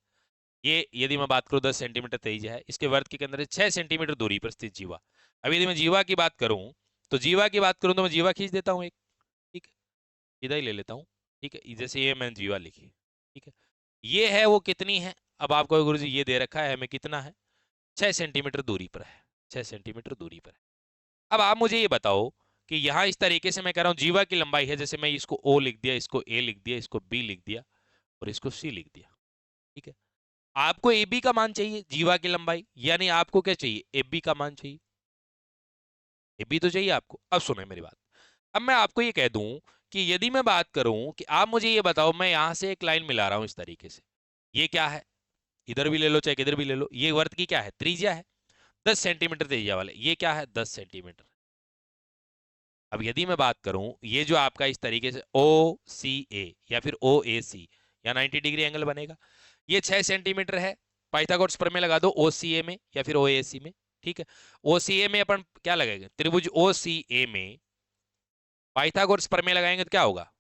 ये यदि मैं बात करूं 10 सेंटीमीटर त्रिज्या है, इसके वर्त के केंद्र से 6 सेंटीमीटर दूरी पर स्थित जीवा। अब यदि मैं जीवा की बात करूं, तो जीवा की बात करूं तो मैं जीवा खींच देता हूं एक, ठीक है, इधर ही ले लेता हूं, ठीक है, जैसे ये मैंने जीवा लिखी, ठीक है, ये है वो कितनी है, अब आपको गुरुजी ये दे रखा है हमें कितना है, 6 सेंटीमीटर दूरी पर है, 6 सेंटीमीटर दूरी पर है। अब आप मुझे ये बताओ कि यहां इस तरीके से मैं कह रहा हूं जीवा की लंबाई है, जैसे मैं इसको ओ लिख दिया, इसको ए लिख दिया, इसको बी लिख दिया और इसको सी लिख दिया, ठीक है, आपको ए बी का मान चाहिए जीवा की लंबाई, यानी आपको क्या चाहिए, ए बी का मान चाहिए, ए बी तो चाहिए आपको। अब सुने मेरी बात, अब मैं आपको ये कह दूं कि यदि मैं बात करूं कि आप मुझे ये बताओ, मैं यहां से एक लाइन मिला रहा हूं इस तरीके से, ये क्या है, इधर भी ले लो चाहे किधर भी ले लो, ये वर्त की क्या है, त्रिज्या है, 10 सेंटीमीटर त्रिज्या वाले, ये क्या है 10 सेंटीमीटर। अब यदि मैं बात करूं, ये जो आपका इस तरीके से ओ सी ए या फिर ओ ए सी या 90 डिग्री एंगल बनेगा, ये 6 सेंटीमीटर है, पाइथागोरस प्रमेय लगा दो ओ सी ए में या फिर ओ ए सी में, ठीक है, ओ सी ए में अपन क्या लगाएंगे, त्रिभुज ओ सी ए में पाइथागोरस प्रमेय लगाएंगे तो क्या होगा,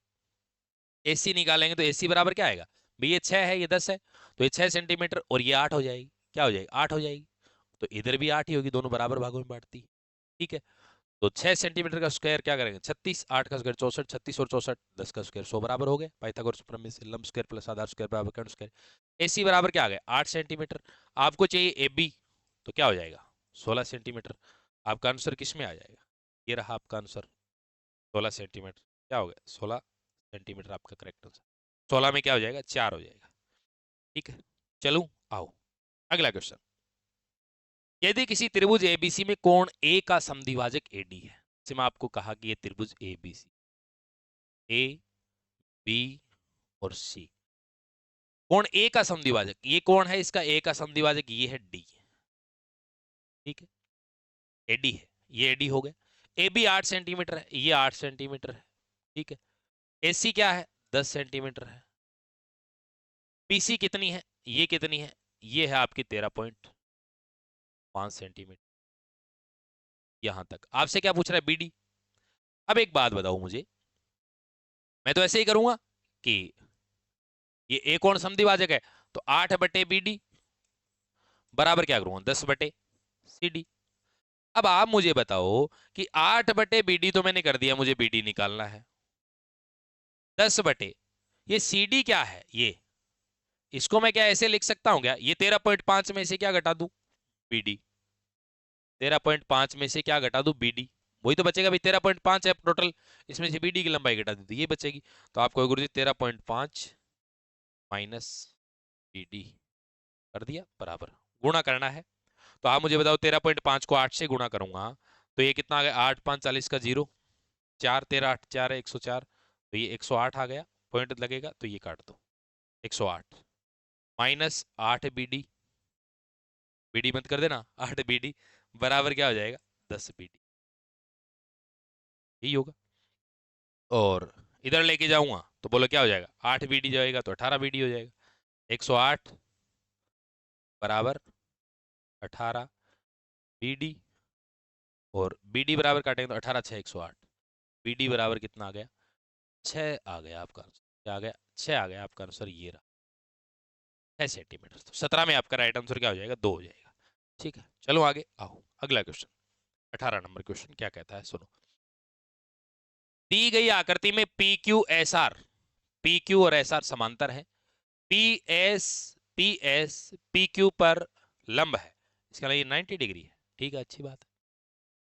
एसी निकालेंगे तो एसी बराबर क्या आएगा, भाई ये 6 है ये 10 है, तो ये 6 सेंटीमीटर और ये 8 हो जाएगी, क्या हो जाएगी 8 हो जाएगी, तो इधर भी 8 ही होगी, दोनों बराबर भागों में बांटती है, ठीक है। तो 6 सेंटीमीटर का स्क्वायर क्या करेंगे 36, 8 का स्क्वायर 64, 36 और 64 10 का स्क्वायर 100 बराबर हो गए, पाइथागोरस प्रमेय से लंब स्क्वायर प्लस आधार स्क्वायर बराबर कर्ण स्क्वायर। एसी बराबर क्या आ गया 8 सेंटीमीटर। आपको चाहिए ए बी, तो क्या हो जाएगा 16 सेंटीमीटर। आपका आंसर किस में आ जाएगा, ये रहा आपका आंसर 16 सेंटीमीटर, क्या हो गया 16 सेंटीमीटर आपका करेक्ट आंसर। 16 में क्या हो जाएगा 4 हो जाएगा, ठीक है। चलो आओ अगला क्वेश्चन, यदि किसी त्रिभुज एबीसी में कोण ए का समद्विभाजक एडी है, जैसे मैं आपको कहा कि ये त्रिभुज एबीसी, ए बी और सी, कोण ए का समद्विभाजक, ये कोण है इसका ए का समद्विभाजक, ये है डी, ठीक है, एडी है, ये एडी हो गया। ए बी 8 सेंटीमीटर है, ये 8 सेंटीमीटर है, ठीक है। एसी क्या है 10 सेंटीमीटर है। पीसी कितनी है, ये कितनी है, ये है आपकी 13.5 सेंटीमीटर। यहां तक आपसे क्या पूछ रहा है बीडी। अब एक बात बताओ मुझे, मैं तो ऐसे ही करूंगा कि ये ए कोण समद्विभाजक है, तो 8/BD बराबर क्या करूंगा 10/CD। अब आप मुझे बताओ कि 8/BD तो मैंने कर दिया, मुझे BD निकालना है, 10 बटे ये CD क्या है, ये इसको मैं क्या ऐसे लिख सकता हूं क्या, ये 13.5 में से क्या घटा दूं BD, 13.5 में से क्या घटा दूं BD, वही तो बचेगा भाई 13.5 है टोटल, इसमें से BD की लंबाई घटा दी तो ये बचेगी। तो आपको गुरुजी 13.5 माइनस BD कर दिया बराबर, गुणा करना है। तो आप मुझे बताओ 13.5 को 8 से गुणा करूंगा तो ये कितना आ गया, 8 5 40 का 0, 4 13 8 4 है 104, तो ये 108 आ गया, पॉइंट लगेगा तो ये काट दो 108 माइनस 8 BD, BD मत कर देना 8 BD बराबर क्या हो जाएगा 10 BD, यही होगा। और इधर लेके जाऊंगा तो बोलो क्या हो जाएगा, 8 BD जाएगा तो 18 BD हो जाएगा। 108 बराबर 18 BD, और BD बराबर काटेंगे तो 18 6 108, BD बराबर कितना आ गया, 6 आ गया आपका आंसर। क्या आ गया, 6 आ गया आपका आंसर, ये रहा 6 सेंटीमीटर। तो 17 में आपका राइट आंसर क्या हो जाएगा, 2 हो जाएगा। ठीक है, चलो आगे आओ, अगला क्वेश्चन, 18 नंबर क्वेश्चन क्या कहता है, सुनो। दी गई आकृति में P Q S R, P Q और एस आर समांतर है, पी एस पी क्यू पर लंब है, इसका मतलब ये 90 डिग्री है। ठीक है, अच्छी बात है।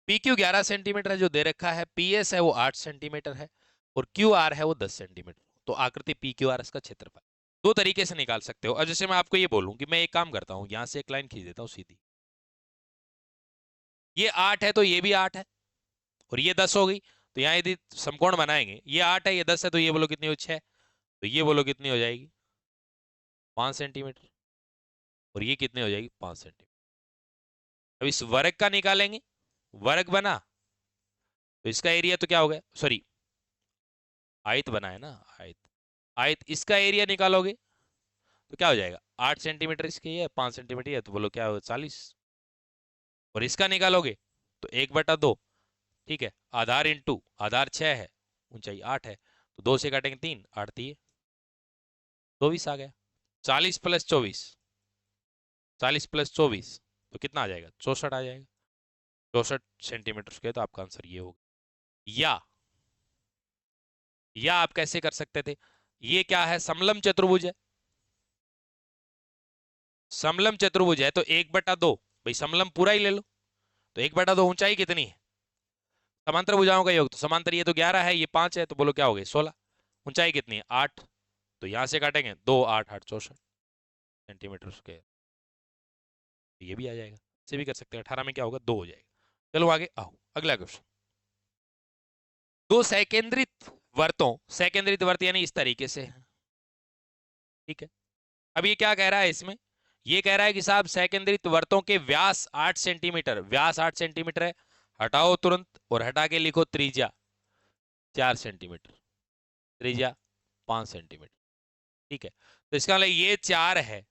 पी क्यू 11 सेंटीमीटर है जो दे रखा है, पी एस है वो 8 सेंटीमीटर है, और क्यू आर है वो 10 सेंटीमीटर। तो आकृति पी क्यू आर इसका क्षेत्रफल दो तरीके से निकाल सकते हो। और जैसे मैं आपको ये बोलूं कि मैं एक काम करता हूं, यहां से एक लाइन खींच देता हूं सीधी, ये 8 है तो ये भी 8 है, और ये 10 हो गई, तो यहाँ यदि समकोण बनाएंगे, ये 8 है ये 10 है, तो ये बोलो कितनी हो, 6, तो ये बोलो कितनी हो जाएगी, 5 सेंटीमीटर, और ये कितनी हो जाएगी, 5 सेंटीमीटर। अब इस वर्ग का निकालेंगे, वर्ग बना तो इसका एरिया तो क्या हो गया, सॉरी आयत बना है ना, आयत, आयत इसका एरिया निकालोगे तो क्या हो जाएगा, 8 सेंटीमीटर इसके ये 5 सेंटीमीटर है, तो बोलो क्या हो, 40, और इसका निकालोगे तो 1/2, ठीक है, आधार इंटू आधार 6 है, ऊंचाई 8 है, तो 2 से काटेंगे 3, 8 3 24 आ गया। 40 + 24, 40 + 24 तो कितना आ जाएगा, 64 आ जाएगा। 64 सेंटीमीटर स्क्वायर, तो आपका आंसर ये होगा। या आप कैसे कर सकते थे, ये क्या है, समलम चतुर्भुज है, समलम चतुर्भुज है तो 1/2, भाई समलम पूरा ही ले लो, तो 1/2 ऊंचाई कितनी है, समांतर भुजाओं का योग, तो समांतर ये तो 11 है ये 5 है, तो बोलो क्या हो गए, 16, ऊंचाई कितनी है 8, तो यहां से काटेंगे 2 8 8 64 सेंटीमीटर स्क्वायर, ये भी आ जाएगा। इसे भी कर सकते हैं, 18 में क्या होगा, 2 हो जाएगा। चलो आगे आओ, अगला क्वेश्चन। दो सकेंद्रित वर्तों, सकेंद्रित वर्त यानी इस तरीके से, ठीक है। अब ये क्या कह रहा है इसमें, ये कह रहा है कि साहब सकेंद्रित वर्तों के व्यास 8 सेंटीमीटर, व्यास 8 सेंटीमीटर है, हटाओ तुरंत और हटा के लिखो त्रिज्या 4 सेंटीमीटर, त्रिज्या 5 सेंटीमीटर, ठीक है। तो इसका मतलब ये 4 है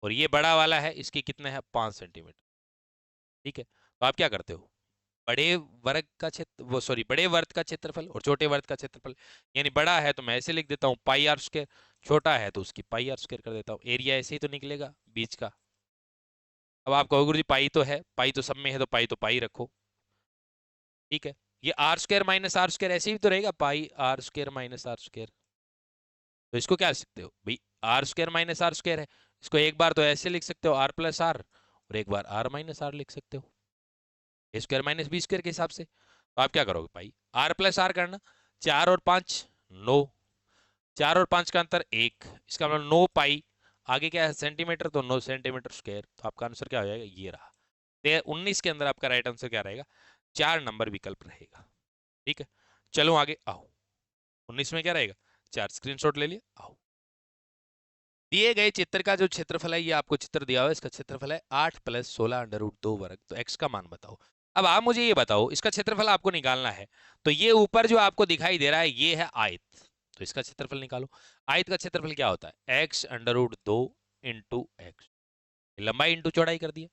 और ये बड़ा वाला है, इसकी कितने हैं, 5 सेंटीमीटर, ठीक है। तो आप क्या करते हो, बड़े वर्ग का क्षेत्र, वो सॉरी बड़े वर्त का क्षेत्रफल और छोटे वर्त का क्षेत्रफल, यानी बड़ा है तो मैं ऐसे लिख देता हूँ पाई आर स्क्वायर, छोटा है तो उसकी पाई आर स्क्वायर कर देता हूँ, एरिया ऐसे ही तो निकलेगा बीच का। अब आप कहोगे गुरु जी पाई तो है, पाई तो सब में है, तो पाई रखो, ठीक है। ये R square minus R square ऐसे ही तो रहेगा, pi R square minus R square, तो इसको क्या लिख सकते हो भाई, R square minus R square है, इसको एक बार तो ऐसे लिख सकते हो आर प्लस आर, और एक बार आर माइनस आर लिख सकते हो, ए स्क्वायर माइनस बी स्क्वायर के हिसाब से। तो आप क्या करोगे भाई, आर प्लस आर करना, 4 और 5 9, 4 और 5 का अंतर 1, इसका मतलब 9 पाई, आगे क्या है सेंटीमीटर, तो 9 सेंटीमीटर स्क्वायर, तो आपका आंसर क्या हो जाएगा, ये रहा। 19 के अंदर आपका राइट आंसर क्या रहेगा, 4 नंबर विकल्प रहेगा, ठीक है। चलो आगे आओ, 19 में क्या रहेगा, 4, स्क्रीनशॉट ले लिया, आओ। दिए गए चित्र का जो क्षेत्रफल है, ये आपको चित्र दिया हुआ है, इसका क्षेत्रफल है 8 + 16√2 वर्ग, तो x का मान बताओ। अब आप मुझे ये बताओ, इसका क्षेत्रफल आपको निकालना है, तो ये ऊपर जो आपको दिखाई दे रहा है ये है आयत, तो इसका क्षेत्रफल निकालो। आयत का क्षेत्रफल क्या होता है, x√2 × x, लंबाई इंटू चौड़ाई कर दिया,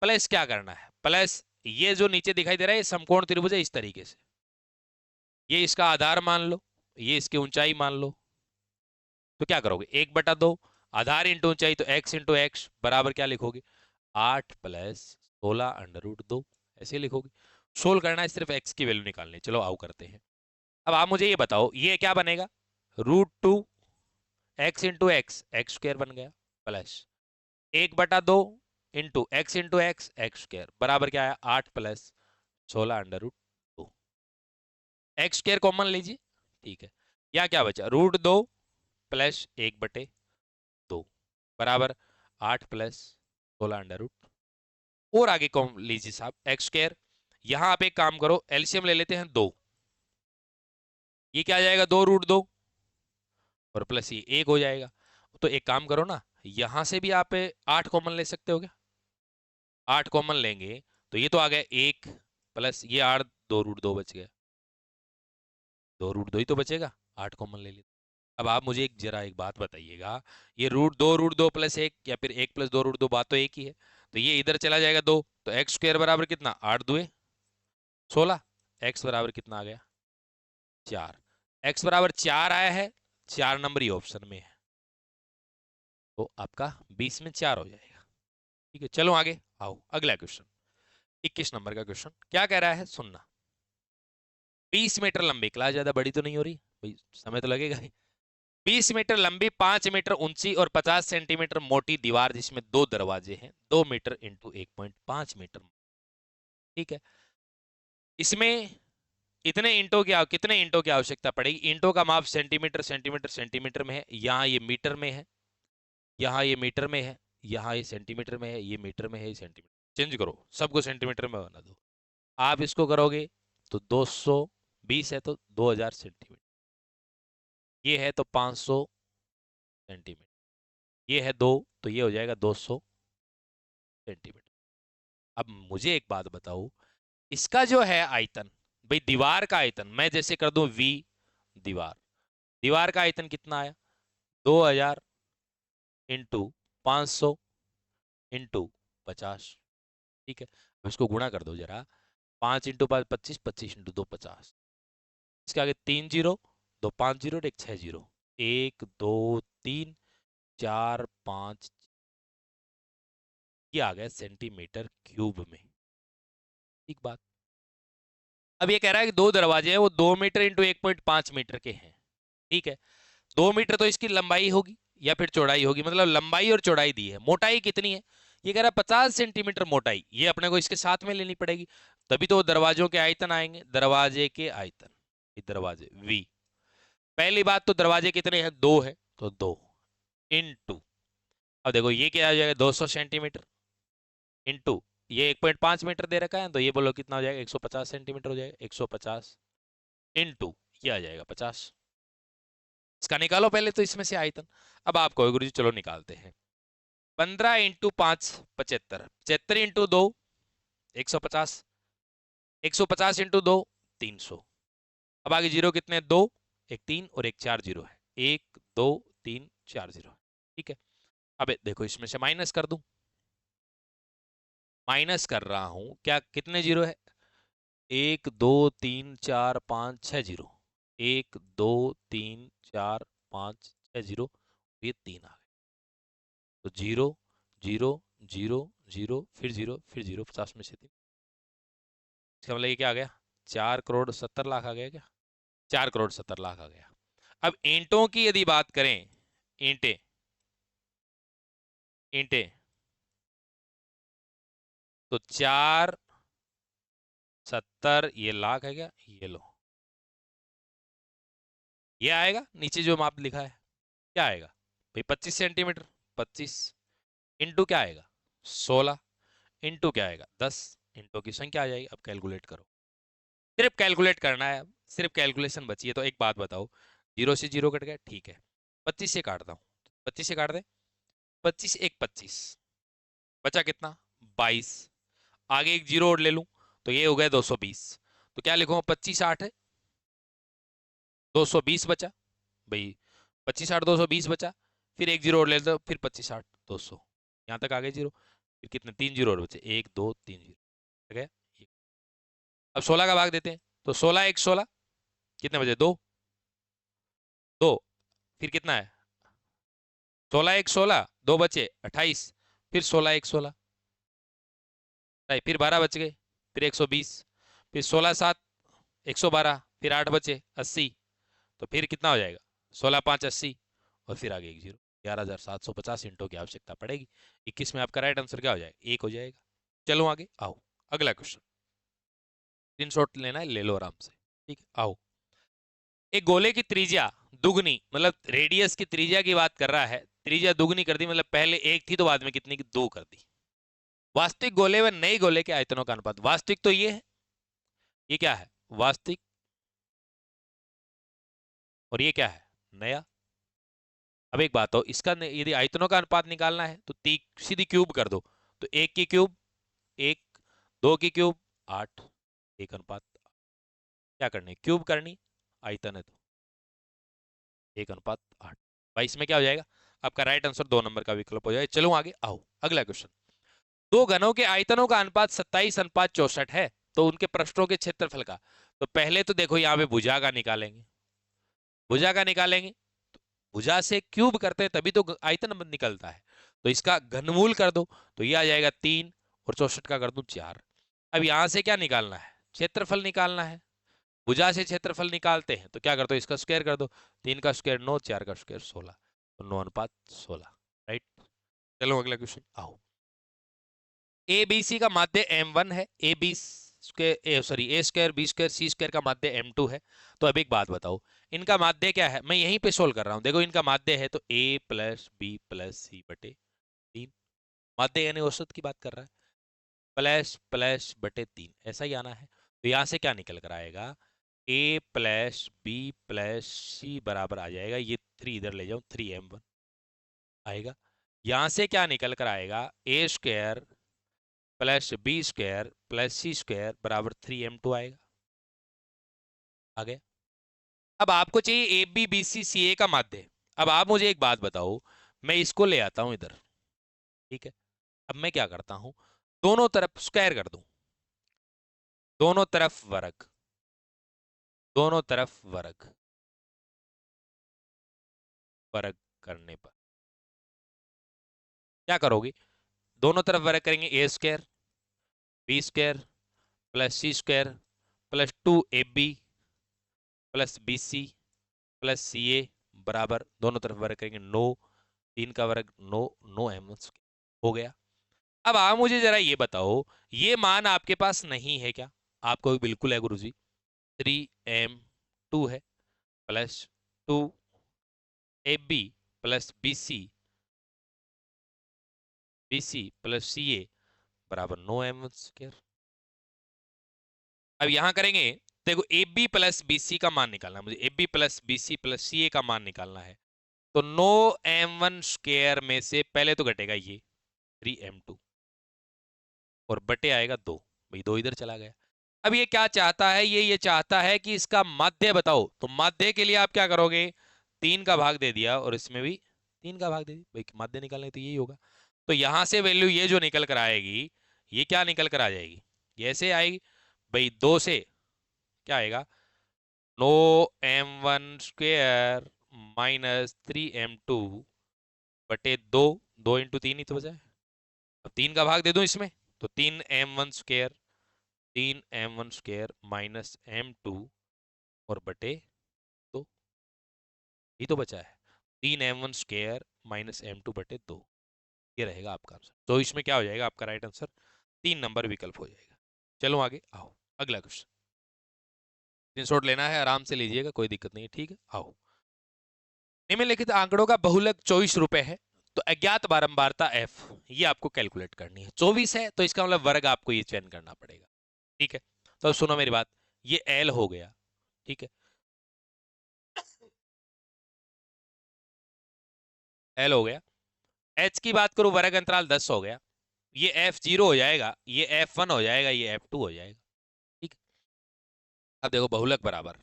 प्लस क्या करना है, प्लस ये जो नीचे दिखाई दे रहा है ये समकोण त्रिभुज है, इस तरीके से, ये इसका आधार मान लो, ये इसकी ऊंचाई मान लो, तो क्या करोगे, 1/2 आधार इंटू ऊंचाई, तो x इंटू एक्स बराबर क्या लिखोगे, 8 + 16√2, ऐसे लिखोगे। सोल्व करना है, सिर्फ x की वैल्यू निकालनी है। चलो आओ करते हैं। अब आप मुझे ये बताओ ये क्या बनेगा, √2 x into x, x square बन गया, plus 1/2 into x x square बराबर क्या है, 8 + 16√2, एक्स स्क्वायर कॉमन लीजिए, ठीक है। या क्या बचा, √2 + 1/2 बराबर 8 + 16√2, और आगे कौन लीजिए साहब, एक्स स्क्वायर, यहां आप एक काम करो एलसीएम ले लेते हैं 2, ये क्या आ जाएगा 2√2 और प्लस ये 1 हो जाएगा। तो एक काम करो ना, यहां से भी आप 8 कॉमन ले सकते हो क्या, 8 कॉमन लेंगे तो ये तो आ गया 1 प्लस ये 8, 2√2 बच गया, 2 रूट 2 ही तो बचेगा, 8 कॉमन ले लिया। अब आप मुझे जरा एक बात बताइएगा, ये रूट 2 प्लस 1 या फिर 1 प्लस 2 रूट 2 बात तो एक ही है, तो ये इधर चला जाएगा 2, तो एक्स स्क्वायर बराबर कितना, 8 दुए 16, एक्स बराबर कितना आ गया 4। एक्स बराबर 4 आया है, 4 नंबर ही ऑप्शन में है, तो आपका 20 में 4 हो जाएगा। ठीक है, चलो आगे आओ, अगला क्वेश्चन 21 नंबर का क्वेश्चन क्या कह रहा है सुनना। 20 मीटर लंबी, क्लास ज्यादा बड़ी तो नहीं हो रही भाई, समय तो लगेगा ही। 20 मीटर लंबी, 5 मीटर ऊंची और 50 सेंटीमीटर मोटी दीवार जिसमें 2 दरवाजे हैं, 2 मीटर इंटू 1.5 मीटर। ठीक है, इसमें इतने इंटों की कितने इंटों की आवश्यकता पड़ेगी। इंटों का माप सेंटीमीटर सेंटीमीटर सेंटीमीटर में है, यहाँ ये मीटर में है, यहाँ ये मीटर में है, यहाँ ये सेंटीमीटर में है, ये मीटर में है, ये सेंटीमीटर। चेंज करो, सबको सेंटीमीटर में बना दो। आप इसको करोगे तो 220 है तो 2000 सेंटीमीटर, ये है तो 500 सेंटीमीटर, ये है 2 तो ये हो जाएगा 200 सेंटीमीटर। अब मुझे एक बात बताओ, इसका जो है आयतन, भाई दीवार का आयतन मैं जैसे कर दूं V, दीवार, दीवार का आयतन कितना आया 2000 इंटू 500 इंटू 50। ठीक है, अब इसको गुणा कर दो जरा, 5 इंटू 5 25, 25 इंटू 2 50, इसके आगे 3 जीरो, 2 5 जीरो, एक 6 जीरो, 1 2 3 4 5, ये आ गया सेंटीमीटर क्यूब में। ठीक बात। अब ये कह रहा है कि 2 दरवाजे हैं, वो 2 मीटर इंटू 1.5 मीटर के हैं। ठीक है, 2 मीटर तो इसकी लंबाई होगी या फिर चौड़ाई होगी, मतलब लंबाई और चौड़ाई दी है। मोटाई कितनी है, ये कह रहा है 50 सेंटीमीटर मोटाई, ये अपने को इसके साथ में लेनी पड़ेगी, तभी तो दरवाजों के आयतन आएंगे। दरवाजे के आयतन, दरवाजे V, पहली बात तो दरवाजे कितने हैं, 2 है तो 2 इंटू, अब देखो ये क्या आ जाएगा 200 सेंटीमीटर इंटू, ये 1.5 मीटर दे रखा है, तो ये बोलो कितना हो जाएगा 150 सेंटीमीटर हो जाएगा, 150 इंटू ये आ जाएगा 50। इसका निकालो पहले तो इसमें से आयतन। अब आप कहोगे गुरुजी चलो निकालते हैं, 15 इंटू 5 75, 75 इंटू 2 150, 150 इंटू 2 300। अब आगे जीरो कितने, 2 एक 3 और एक 4 जीरो है, 1 2 3 4 जीरो। ठीक है, अब देखो इसमें से माइनस कर दूं, माइनस कर रहा हूं क्या, कितने जीरो है 1 2 3 4 5 6 जीरो, 1 2 3 4 5 6 जीरो, ये 3 आ गए, तो जीरो जीरो जीरो जीरो फिर जीरो फिर जीरो, 50 में से 3, इसका मतलब ये क्या आ गया 4 करोड़ 70 लाख आ गया क्या, 4 करोड़ 70 लाख आ गया। अब ईंटों की यदि बात करें, ईंटें, ईंटें तो 470, ये लाख है क्या, ये लो, ये आएगा नीचे जो माप लिखा है, क्या आएगा भाई 25 सेंटीमीटर, 25 इंटू क्या आएगा 16 इंटू क्या आएगा 10, इंटू की संख्या आ जाएगी। अब कैलकुलेट करो, सिर्फ कैलकुलेट करना है, सिर्फ कैलकुलेशन बची है। तो एक बात बताओ, जीरो से जीरो कट गया, ठीक है 25 से काटता हूँ, 25 से काट दे, 25 एक 25, बचा कितना 22, आगे एक जीरो और ले लूं तो ये हो गया 220, तो क्या लिखूंगा 25 8 है 220 बचा भाई, 25 8 220 बचा, फिर एक जीरो और ले लो, फिर 25 8 200, यहाँ तक आ गए जीरो, फिर कितने 3 जीरो और बचे 1 2 3 जीरो, ठीक है। अब 16 का भाग देते हैं, तो 16 एक 16, कितने बचे 2 2, फिर कितना है 16 एक 16, 2 बचे 28, फिर 16 एक 16, फिर 12 बच गए, फिर 120, फिर 16 7 112, फिर 8 बचे 80, तो फिर कितना हो जाएगा 16 5 80, और फिर आगे एक जीरो, 11,750 इंटों की आवश्यकता पड़ेगी। 21 में आपका राइट आंसर क्या हो जाएगा 1 हो जाएगा। चलो आगे आओ, अगला क्वेश्चन, स्क्रीनशॉट लेना है ले लो आराम से। ठीक है, आओ, एक गोले की त्रिज्या दुगनी, मतलब रेडियस की त्रिज्या की बात कर रहा है, त्रिज्या दुगनी कर दी, मतलब पहले एक थी तो बाद में कितनी की 2 कर दी। वास्तविक गोले व नए गोले के आयतनों का अनुपात, वास्तविक तो ये है, ये क्या है वास्तविक, और ये क्या है नया। अब एक बात हो, इसका यदि आयतनों का अनुपात निकालना है तो सीधी क्यूब कर दो, तो 1 की क्यूब 1, 2 की क्यूब 8, एक अनुपात, क्या करनी क्यूब करनी, आयतन है तो 1:8 भाई, इसमें क्या हो जाएगा आपका राइट आंसर 2 नंबर का विकल्प हो जाएगा। चलो आगे आओ, अगला क्वेश्चन। दो घनों के आयतनों का अनुपात 27:64 है, तो उनके पृष्ठों के क्षेत्रफल का। तो पहले तो देखो यहाँ पे भुजा का निकालेंगे, भुजा का निकालेंगे, तो भुजा से क्यूब करते हैं तभी तो आयतन निकलता है। तो इसका घनमूल कर दो, तो ये आ जाएगा 3, और 64 का कर दो 4। अब यहां से क्या निकालना है, क्षेत्रफल निकालना है। भुजा से क्षेत्रफल निकालते हैं तो क्या कर दो, इसका स्क्वायर कर दो। 3 का स्क्वायर 9, 4 का स्क्वायर 16, तो 9:16। राइट। चलो अगला क्वेश्चन आओ। ए बी सी का माध्य m1 है, A B square sorry A square B square C square का माध्य m2 है। तो अब एक बात बताओ, इनका माध्य क्या है, मैं यहीं पे सोल्व कर रहा हूं। देखो इनका माध्य है तो a प्लस बी प्लस सी बटे 3, माध्य यानी औसत की बात कर रहा है, प्लस प्लस बटे 3, ऐसा ही आना है। तो यहां से क्या निकल कर आएगा, a प्लस बी प्लस सी बराबर आ जाएगा, ये 3 इधर ले जाओ, 3m1 आएगा। यहां से क्या निकल कर आएगा, A square plus B square plus C square बराबर 3m2 आएगा। आ गया। अब आपको चाहिए A B B C C A का माध्य। अब आप मुझे एक बात बताओ, मैं इसको ले आता हूं इधर, ठीक है। अब मैं क्या करता हूं, दोनों तरफ स्क्वायर कर दूं, दोनों तरफ वर्ग, दोनों तरफ वर्ग, वर्ग करने पर क्या करोगे, दोनों तरफ वर्ग करेंगे, A square B square plus C square plus 2ab plus B C plus C A बराबर, दोनों तरफ वर्ग करेंगे 9, 3 का वर्ग 9, 9m हो गया। अब आप मुझे जरा ये बताओ, ये मान आपके पास नहीं है क्या, आपको बिल्कुल है गुरुजी। 3m2 है plus 2ab plus bc plus ca बराबर 9m²। अब यहां करेंगे, देखो A B plus B C का मान निकालना है मुझे, A B plus B C plus C A का मान निकालना है। तो 9m1² में से पहले तो घटेगा ये 3m2, और बटे आएगा 2, भाई 2 इधर चला गया। अब ये क्या चाहता है, ये चाहता है कि इसका माध्य बताओ। तो माध्य के लिए आप क्या करोगे, 3 का भाग दे दिया और इसमें भी 3 का भाग दे दिया, भाई माध्य निकालने तो यही होगा। तो यहां से वैल्यू ये जो निकल कर आएगी, ये क्या निकल कर आ जाएगी, ये ऐसे आएगी भाई, 2 से क्या आएगा, 9m1² माइनस 3m2 बटे 2, 2 × 3 ही तो बचा है। अब 3 का भाग दे दूं इसमें, तो 3m1², 3m1² माइनस m2 और बटे 2, ये तो बचा है 3m1² माइनस m2 बटे 2, ये रहेगा आपका आंसर। तो इसमें क्या हो जाएगा आपका राइट आंसर, 3 नंबर विकल्प हो जाएगा। चलो आगे आओ, अगला क्वेश्चन। स्क्रीनशॉट लेना है आराम से लीजिएगा, कोई दिक्कत नहीं है, ठीक है। आओ, निम्नलिखित आंकड़ों का बहुलक 24 रुपए है, तो अज्ञात बारंबारता f ये आपको कैलकुलेट करनी है। 24 है तो इसका मतलब वर्ग आपको ये चयन करना पड़ेगा, ठीक है। तो सुनो मेरी बात, ये l हो गया, ठीक है, l हो गया। h की बात करूं, वर्ग अंतराल 10 हो गया, ये f0 हो जाएगा, ये f1 हो जाएगा, ये f2 हो जाएगा, ठीक है। अब देखो बहुलक बराबर,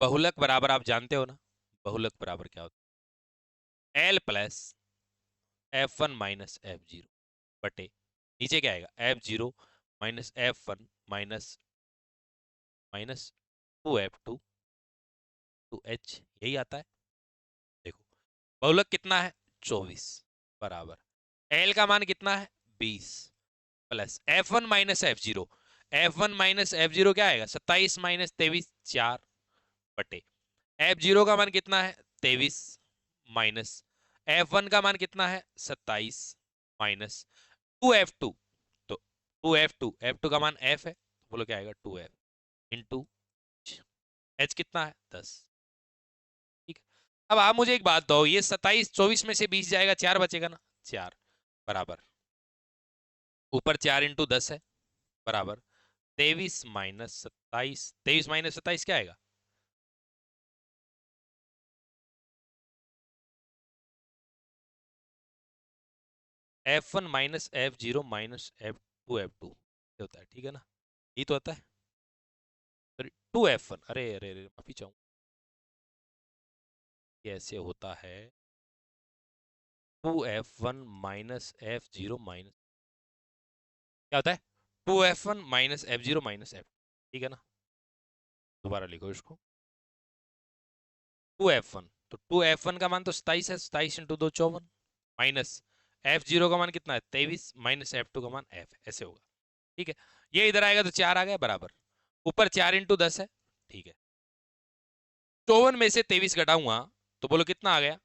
बहुलक बराबर आप जानते हो ना, बहुलक बराबर क्या होता है, l plus f1 minus f0 बटे, नीचे क्या आएगा, f0 minus f1 minus minus 2f2 2h, यही आता है। देखो बहुलक कितना है, 24 बराबर l का मान कितना है, 20 plus f1 minus f0, f1 minus f0 क्या आएगा, 27 माइनस 23 4 बटे f0 का मान कितना है, 23 माइनस f1 का मान कितना है, 27 माइनस 2f2, तो 2f2, f2 का मान f है, तो बोलो क्या आएगा, 2f इंटू h कितना है, 10, ठीक है। अब आप मुझे एक बात दो, ये 27 24 में से 20 जाएगा, 4 बचेगा ना, 4 बराबर ऊपर 4 × 10 है बराबर 23 माइनस 27, 23 माइनस 27 क्या आएगा, f1 minus f0 minus f2 होता है, ठीक है ना, ये तो होता है। 2f1, अरे अरे अरे माफी चाहूँ, ये ऐसे होता है 2f1 माइनस f0 माइनस, क्या होता है 2f1 minus f0 minus f, ठीक है ना। दोबारा लिखो इसको 2f1, तो 2f1 का मान तो 27 है, 27 इंटू 2 54, माइनस f0 का मान कितना है 23, माइनस f2 का मान f, ऐसे होगा, ठीक है। ये इधर आएगा तो 4 आ गया बराबर, ऊपर 4 इंटू 10 है, ठीक है। 54 में से 23 घटाऊंगा तो बोलो कितना आ गया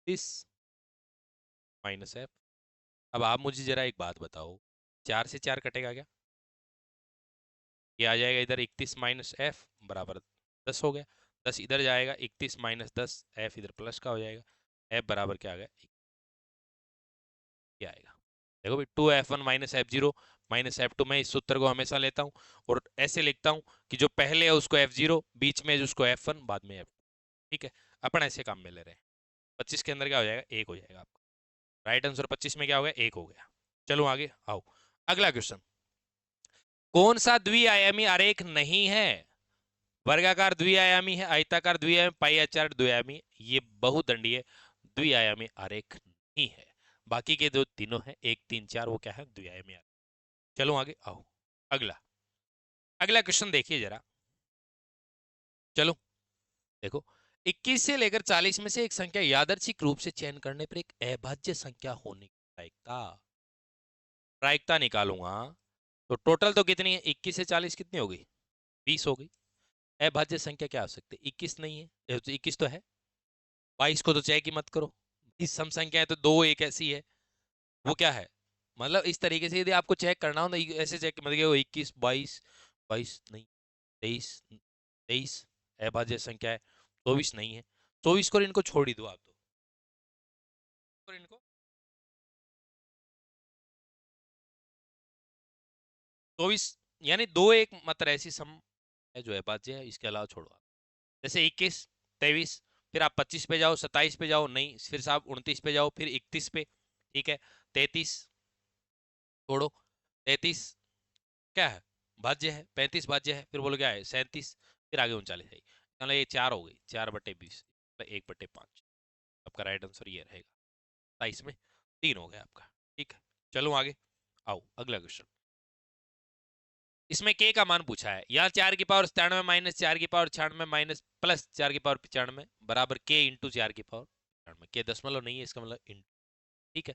30 माइनस f। अब आप मुझे जरा एक बात बताओ, 4 से 4 कटेगा क्या, ये आ जाएगा इधर 31 माइनस एफ बराबर 10 हो गया, 10 इधर जाएगा 31 माइनस 10, एफ इधर प्लस का हो जाएगा, एफ बराबर क्या आ गया क्या आएगा। देखो भाई 2f1 minus f0 minus f2, मैं इस सूत्र को हमेशा लेता हूँ और ऐसे लिखता हूँ कि जो पहले है उसको f0, बीच में उसको f1, बाद में f2, ठीक है। अपन ऐसे काम में ले रहे हैं। 25 के अंदर क्या हो जाएगा 1 हो जाएगा आपका, राइट आंसर 25 में क्या हो गया 1 हो गया। चलो आगे आओ, अगला क्वेश्चन, कौन सा द्विआयामी आरेख नहीं है, वर्गाकार द्विआयामी है, आयताकार द्विआयामी, पाई चार्ट द्विआयामी, ये बहुदंडीय द्विआयामी आरेख नहीं है। बाकी के दो तीनों है 1 3 4, वो क्या है द्विआयामी आरेख। चलो आगे आओ, अगला अगला क्वेश्चन देखिए जरा, चलो देखो 21 से लेकर 40 में से एक संख्या यादृच्छिक रूप से चयन करने पर एक अभाज्य संख्या होने की प्रायिकता, प्रायिकता निकालूंगा तो टोटल तो कितनी है 21 से 40 कितनी हो गई 20 हो गई, अभाज्य संख्या क्या हो सकती है 21 नहीं है, 21 तो है, 22 को तो चेक ही मत करो, इस सम संख्या है तो दो एक ऐसी है, वो क्या है, मतलब इस तरीके से यदि आपको चेक करना हो ना ऐसे चेक मतलब 21 22, 22 नहीं, 23 23 अभाज्य संख्या है, 24 नहीं है, 24 को इनको छोड़ ही दो आप, दो और इनको 24, यानी दो एक मतलब ऐसी सम है जो अभाज्य है, इसके अलावा छोड़ो आप, जैसे 21 23, फिर आप 25 पे जाओ, 27 पे जाओ नहीं, फिर से आप 29 पे जाओ, फिर 31 पे, ठीक है, 33 छोड़ो, 33 क्या है भाज्य है, 35 भाज्य है, फिर बोलो क्या है 37, फिर आगे 39 है, मतलब ये 4 हो गई, 4/20, 1/5, आपका राइट आंसर ये रहेगा, 27 में 3 हो गया आपका, ठीक है। चलो आगे आओ, अगला क्वेश्चन, इसमें k का मान पूछा है, यहाँ 4 की पावर 97 माइनस 4 की पावर 96 माइनस प्लस 4 की पावर 95 बराबर k इंटू 4 की पावर 95, k दशमलव नहीं है इसका मतलब इंटू, ठीक है।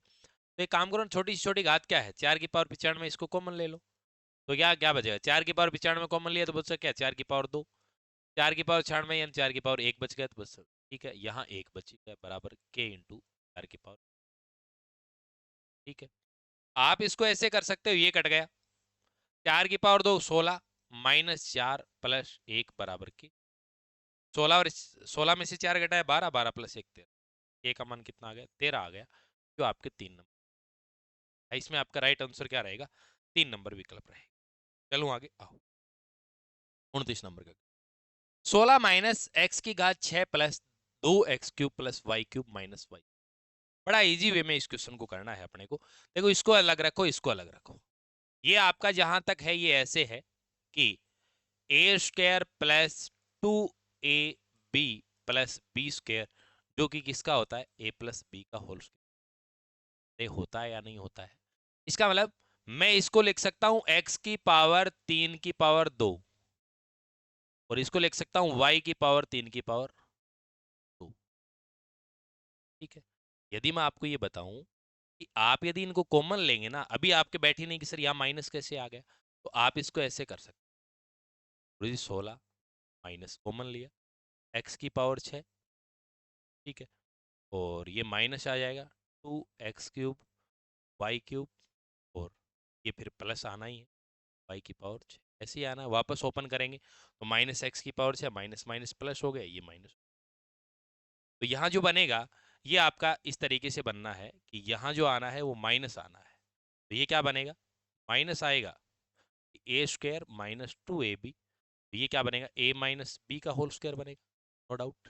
तो एक काम करो, छोटी से छोटी घात क्या है 4 की पावर 95, इसको कॉमन ले लो, तो क्या क्या बचेगा 4 की पावर 95 कॉमन लिया तो बच क्या 4 की पावर 2, 4 की पावर 96 यानी 4 की पावर 1 बच गया तो बस, ठीक है, यहाँ 1 बचेगा बराबर k इंटू 4 की पावर, ठीक है। आप इसको ऐसे कर सकते हो, ये कट गया, 4 की पावर 2 16 माइनस 4 प्लस 1 बराबर के 16, और 16 में से 4 घटाया 12, 12 प्लस 1 13, k का मान कितना आ गया 13 आ गया, जो आपके 3 नंबर, इसमें आपका राइट आंसर क्या रहेगा 3 नंबर विकल्प रहेगा। चलो आगे आओ, 29 नंबर का, 16 माइनस एक्स की घात 6 plus 2x³ plus y³ minus y, बड़ा इजी वे में इस क्वेश्चन को करना है अपने को। देखो इसको अलग रखो, इसको अलग रखो, ये आपका जहां तक है ये ऐसे है कि a² plus 2ab plus b² जो कि किसका होता है a प्लस b का होल स्क्वायर, होता है या नहीं होता है, इसका मतलब मैं इसको लिख सकता हूं x की पावर 3 की पावर 2, और इसको लिख सकता हूं y की पावर 3 की पावर 2, ठीक है। यदि मैं आपको ये बताऊं कि आप यदि इनको कॉमन लेंगे ना, अभी आपके बैठी नहीं कि सर यहाँ माइनस कैसे आ गया, तो आप इसको ऐसे कर सकते, 16 माइनस कॉमन लिया, x की पावर 6, ठीक है, और ये माइनस आ जाएगा 2x³ y³, और ये फिर प्लस आना ही है y की पावर 6, ऐसे ही आना है, वापस ओपन करेंगे तो माइनस एक्स की पावर 6 माइनस माइनस प्लस हो गया, ये माइनस, तो यहाँ जो बनेगा ये आपका इस तरीके से बनना है कि यहाँ जो आना है वो माइनस आना है, तो ये क्या बनेगा माइनस आएगा a² माइनस 2ab, तो ये क्या बनेगा a माइनस बी का होल स्क्वायर बनेगा, नो डाउट।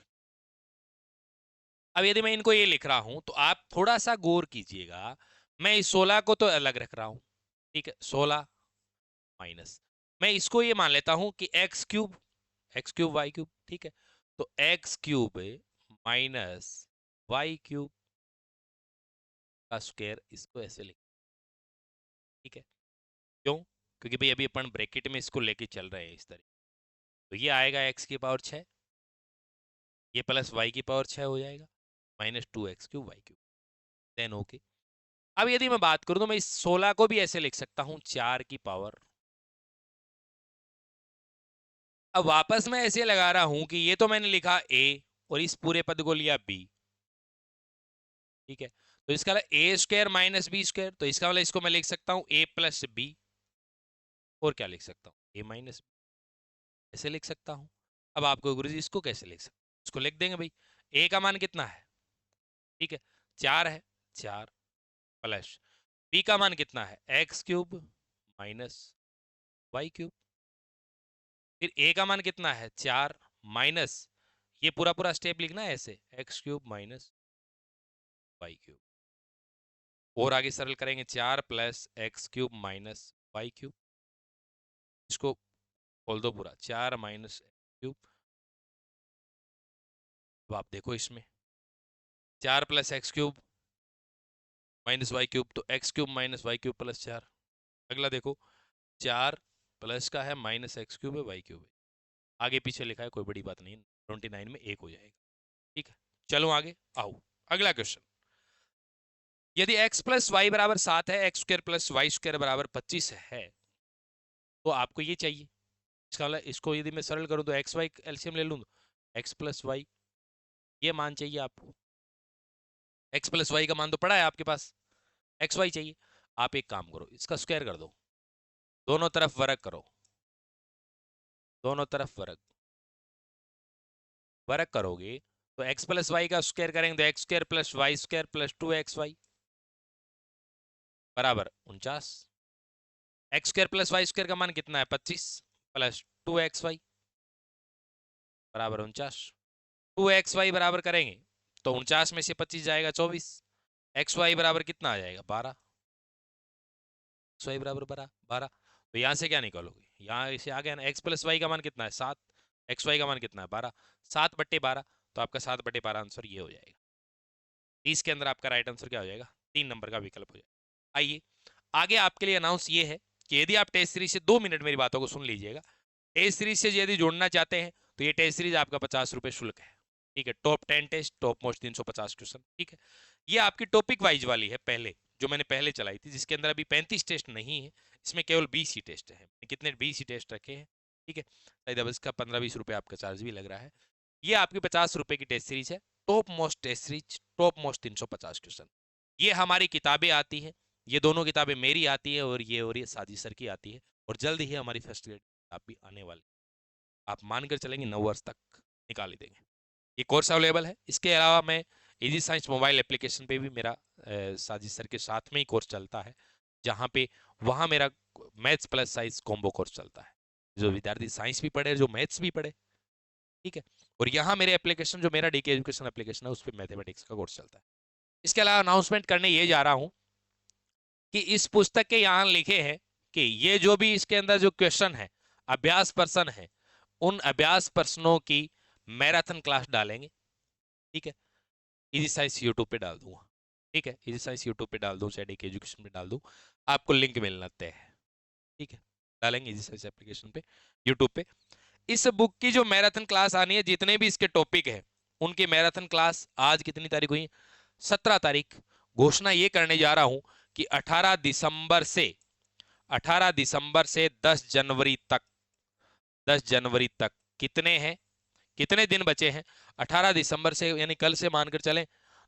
अब यदि मैं इनको ये लिख रहा हूं तो आप थोड़ा सा गौर कीजिएगा, मैं इस 16 को तो अलग रख रहा हूं, ठीक है, 16 माइनस, मैं इसको ये मान लेता हूं कि x³ y³, ठीक है, तो x cube minus Y cube का स्क्वायर, इसको ऐसे लिख, ठीक है। क्यों? क्योंकि भाई अभी अपन ब्रैकेट में इसको लेके चल रहे हैं इस तरह। तो ये आएगा एक्स की पावर 6, ये प्लस वाई की पावर 6 हो जाएगा, minus 2x cube y cube, then okay. अब यदि मैं बात करूं तो मैं इस 16 को भी ऐसे लिख सकता हूं 4 की पावर। अब वापस मैं ऐसे लगा रहा हूं कि ये तो मैंने लिखा a और इस पूरे पद को लिया b, ठीक है। तो इसका मतलब ए स्क्वायर माइनस बी स्क्वायर, तो इसका मतलब इसको मैं लिख सकता हूं a प्लस बी, और क्या लिख सकता हूं a माइनस, ऐसे लिख सकता हूं। अब आपको गुरुजी इसको कैसे लिख सकते, इसको लिख देंगे भाई, a का मान कितना है, ठीक है 4 है, 4 प्लस b का मान कितना है x cube minus Y cube, फिर a का मान कितना है 4 माइनस, ये पूरा पूरा स्टेप लिखना है ऐसे, x cube minus Y cube, और आगे सरल करेंगे 4 plus x cube minus Y cube, इसको खोल दो पूरा, 4 माइनस क्यूब। अब आप देखो इसमें 4 plus x cube minus Y cube, तो x cube minus Y cube plus 4। अगला देखो 4 प्लस का है माइनस एक्स क्यूब है वाई क्यूब है, आगे पीछे लिखा है कोई बड़ी बात नहीं, 29 में एक हो जाएगा, ठीक है। चलो आगे आओ, अगला क्वेश्चन, यदि x प्लस वाई बराबर 7 है, x square plus y square बराबर 25 है, तो आपको ये चाहिए। इसका मतलब इसको यदि मैं सरल करूं तो एक्स वाई एलसीएम ले लूं तो एक्स प्लस वाई, ये मान चाहिए आपको। एक्स प्लस वाई का मान तो पड़ा है आपके पास, एक्स वाई चाहिए। आप एक काम करो, इसका स्क्वायर कर दो, दोनों तरफ वर्ग करो, दोनों तरफ वर्ग, वर्ग करोगे तो x प्लस वाई का स्क्वायर करेंगे तो x square plus y square plus 2xy बराबर 49। X square plus y square का मान कितना है 25 प्लस 2xy बराबर 49। 2xy बराबर करेंगे तो 49 में से 25 जाएगा 24, एक्स वाई बराबर कितना आ जाएगा 12, एक्स वाई बराबर 12। तो यहाँ से क्या निकालोगे, यहाँ इसे आ गया ना, एक्स प्लस वाई का मान कितना है 7, एक्स वाई का मान कितना है 12, 7/12, तो आपका 7/12 आंसर ये हो जाएगा। 30 के अंदर आपका राइट आंसर क्या हो जाएगा, 3 नंबर का विकल्प हो जाएगा। आइए आगे आपके लिए अनाउंस ये है कि यदि आप टेस्ट सीरीज से 2 मिनट मेरी बातों को सुन लीजिएगा, टेस्ट सीरीज से यदि जोड़ना चाहते हैं तो ये टेस्ट सीरीज आपका 50 रुपए शुल्क है, ठीक है। Top 10 test, top most 350 question, ठीक है। ये आपकी टॉपिक वाइज वाली है, पहले जो मैंने पहले चलाई थी, जिसके अंदर अभी 35 टेस्ट नहीं है, इसमें केवल 20 ही टेस्ट है। कितने 20 ही टेस्ट रखे हैं, ठीक है। शायद अब इसका 15-20 रुपए आपका चार्ज भी लग रहा है। ये आपकी 50 रुपए की टेस्ट सीरीज है, top most test series, top most 350 question. ये हमारी किताबें आती है, ये दोनों किताबें मेरी आती है और ये साजिद सर की आती है, और जल्द ही हमारी फर्स्ट ग्रेड किताब भी आने वाली, आप मानकर चलेंगे 9 वर्ष तक निकाल ही देंगे। ये कोर्स अवेलेबल है। इसके अलावा मैं इजी साइंस मोबाइल एप्लीकेशन पे भी मेरा साजिद सर के साथ में ही कोर्स चलता है, जहाँ पे वहाँ मेरा maths plus science combo course चलता है, जो विद्यार्थी साइंस भी पढ़े जो मैथ्स भी पढ़े, ठीक है। और यहाँ मेरे एप्लीकेशन जो मेरा डीके एजुकेशन एप्लीकेशन है उस पर मैथमेटिक्स का कोर्स चलता है। इसके अलावा अनाउंसमेंट करने ये जा रहा हूँ कि इस पुस्तक के यहाँ लिखे हैं कि ये जो भी इसके अंदर जो क्वेश्चन है, अभ्यास प्रश्न है, उन अभ्यास प्रश्नों की मैराथन क्लास डालेंगे, ठीक है। इजी साइंस यूट्यूब पे डाल दूंगा, ठीक है। इजी साइंस यूट्यूब पे डाल दूं, चाहे डीके एजुकेशन पे डाल दूं, आपको लिंक मिलना तय है, ठीक है। डालेंगे इजी साइंस एप्लीकेशन पे, यूट्यूब पे। इस बुक की जो मैराथन क्लास आनी है, जितने भी इसके टॉपिक है उनकी मैराथन क्लास आज कितनी तारीख हुई, 17 तारीख। घोषणा ये करने जा रहा हूं कि 18 दिसंबर से 10 जनवरी तक, 10 जनवरी तक कितने हैं, कितने दिन बचे हैं। 18 दिसंबर से यानी कल से मानकर चलें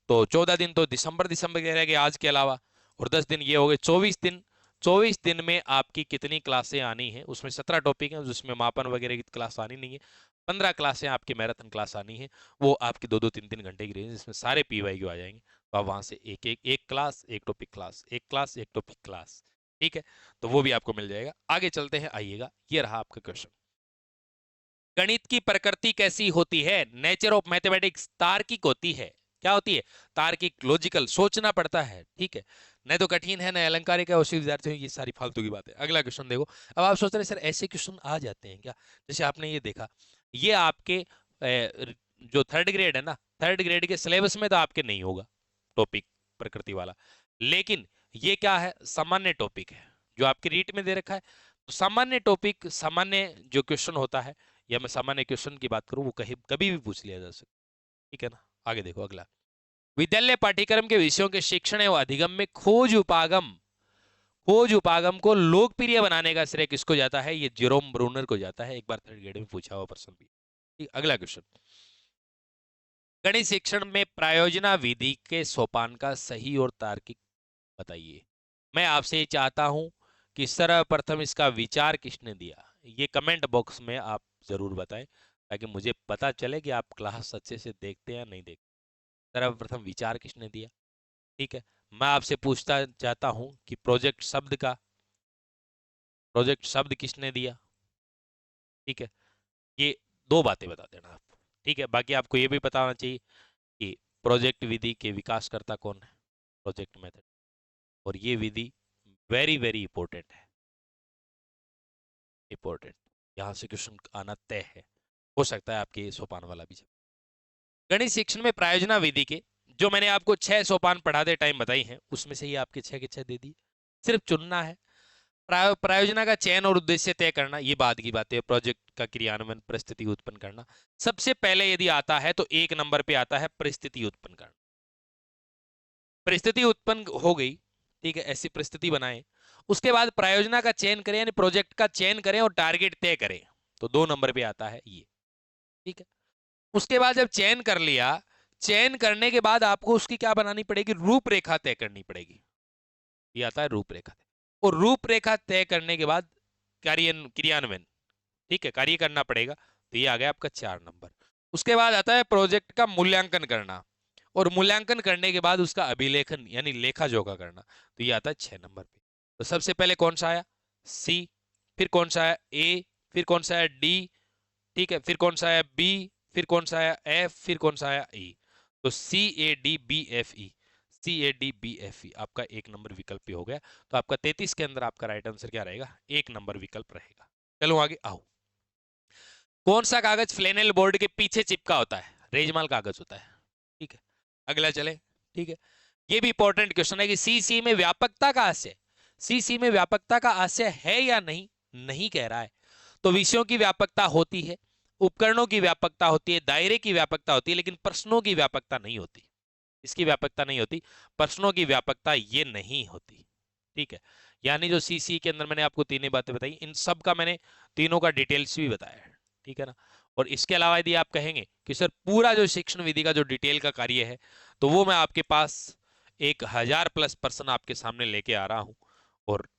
तो 14 दिन तो दिसंबर के रह गए आज के अलावा, और 10 दिन ये हो गए 24 दिन। 24 दिन में आपकी कितनी क्लासें आनी है, उसमें 17 टॉपिक हैं, जिसमें मापन वगैरह की क्लास आनी नहीं है। 15 क्लासें आपकी मैराथन क्लास आनी है, वो आपकी 2-2 3-3 घंटे की रहेंगी, जिसमें सारे पीवाईक्यू आ जाएंगे। तो आप वहां से एक क्लास, एक टॉपिक क्लास, एक क्लास, एक टॉपिक क्लास, ठीक है। तो वो भी आपको मिल जाएगा। आगे चलते हैं, आइएगा, ये रहा आपका क्वेश्चन। गणित की प्रकृति कैसी होती है, नेचर ऑफ मैथमेटिक्स तार्किक होती है। क्या होती है, तार्किक, लॉजिकल, सोचना पड़ता है, ठीक है। न तो कठिन है न अलंकारिक है, उसी विद्यार्थियों की सारी फालतू की बात है। अगला क्वेश्चन देखो। अब आप सोच रहे सर ऐसे क्वेश्चन आ जाते हैं क्या, जैसे आपने ये देखा, ये आपके जो थर्ड ग्रेड है ना, थर्ड ग्रेड के सिलेबस में तो आपके नहीं होगा टॉपिक प्रकृति वाला, लेकिन ये क्या है, सामान्य टॉपिक है जो आपके रीट में दे रखा है। तो सामान्य टॉपिक, सामान्य जो क्वेश्चन होता है, या मैं सामान्य क्वेश्चन की बात करूं, वो कहीं कभी भी पूछ लिया जा सकता है, ठीक है ना। आगे देखो अगला, विद्यालय पाठ्यक्रम के विषयों के शिक्षण एवं अधिगम में खोज उपागम को लोकप्रिय बनाने का श्रेय किसको जाता है? ये जेरोम ब्रूनर को जाता है, एक बार थर्ड ग्रेड में पूछा हुआ प्रश्न भी। ठीक, अगला क्वेश्चन, गणित शिक्षण में प्रायोजना विधि के सोपान का सही और तार्किक बताइए। मैं आपसे ये चाहता हूं कि सर्वप्रथम इसका विचार किसने दिया, ये कमेंट बॉक्स में आप जरूर बताएं, ताकि मुझे पता चले कि आप क्लास अच्छे से देखते हैं या नहीं देखते। सर्वप्रथम विचार किसने दिया? ठीक है, मैं आपसे पूछता चाहता हूं कि प्रोजेक्ट शब्द किसने दिया? ठीक है, ये दो बातें बता देना आप। ठीक है, बाकी आपको ये भी पता होना चाहिए कि प्रोजेक्ट विधि के विकासकर्ता कौन है, प्रोजेक्ट मेथड, और ये विधि वेरी वेरी इंपॉर्टेंट है, इंपॉर्टेंट, यहाँ से क्वेश्चन आना तय है, हो सकता है आपके ये सोपान वाला भी। गणित शिक्षण में प्रायोजना विधि के जो मैंने आपको 6 सोपान पढ़ाते टाइम बताई हैं, उसमें से ही आपके 6 के 6 दे दिए, सिर्फ चुनना है। प्रायोजना का चयन और उद्देश्य तय करना, ये बाद की बात है। प्रोजेक्ट का क्रियान्वयन, परिस्थिति उत्पन्न करना, सबसे पहले यदि आता है तो 1 नंबर पे आता है परिस्थिति उत्पन्न करना। परिस्थिति उत्पन्न हो गई, ठीक है, ऐसी परिस्थिति बनाए, उसके बाद प्रायोजना का चयन करें, यानी प्रोजेक्ट का चयन करें और टारगेट तय करें, तो 2 नंबर पे आता है ये। ठीक है, उसके बाद जब चयन कर लिया, चयन करने के बाद आपको उसकी क्या बनानी पड़ेगी, रूपरेखा तय करनी पड़ेगी, ये आता है रूपरेखा। और रूपरेखा तय करने के बाद क्रियान्वयन, ठीक है, कार्य करना पड़ेगा, तो ये आ गया आपका 4 नंबर। उसके बाद आता है प्रोजेक्ट का मूल्यांकन करना, और मूल्यांकन करने के बाद उसका अभिलेखन यानी लेखा जोखा करना, तो ये आता है 6 नंबर पे। तो सबसे पहले कौन सा आया? सी, फिर कौन सा है? ए, फिर कौन सा है? डी, ठीक है, फिर कौन सा है? बी, फिर कौन सा है? एफ, फिर कौन सा है? ई। तो C A D B F E, C A D B F E आपका 1 नंबर विकल्प भी हो गया। तो आपका 33 के अंदर आपका राइट आंसर क्या रहेगा? 1 नंबर विकल्प रहेगा। चलो आगे आओ, कौन सा कागज फ्लेनेल बोर्ड के पीछे चिपका होता है? रेजमाल कागज होता है। ठीक है, अगला चले। ठीक है, ये भी इंपॉर्टेंट क्वेश्चन है कि सीसी में व्यापकता का आशय, सीसी में व्यापकता का आशय है या नहीं? नहीं कह रहा है, तो विषयों की व्यापकता होती है, उपकरणों की व्यापकता होती है, दायरे की व्यापकता होती है, लेकिन प्रश्नों की व्यापकता नहीं होती। इसकी व्यापकता नहीं होती, प्रश्नों की व्यापकता ये नहीं होती। ठीक है, यानी जो सीसी के अंदर मैंने आपको तीनों बातें बताई, इन सब का मैंने तीनों का डिटेल्स भी बताया है। ठीक है ना। और इसके अलावा यदि आप कहेंगे कि सर पूरा जो शिक्षण विधि का जो डिटेल का कार्य है, तो वो मैं आपके पास 1000+ पर्सन आपके सामने लेके आ रहा हूं, और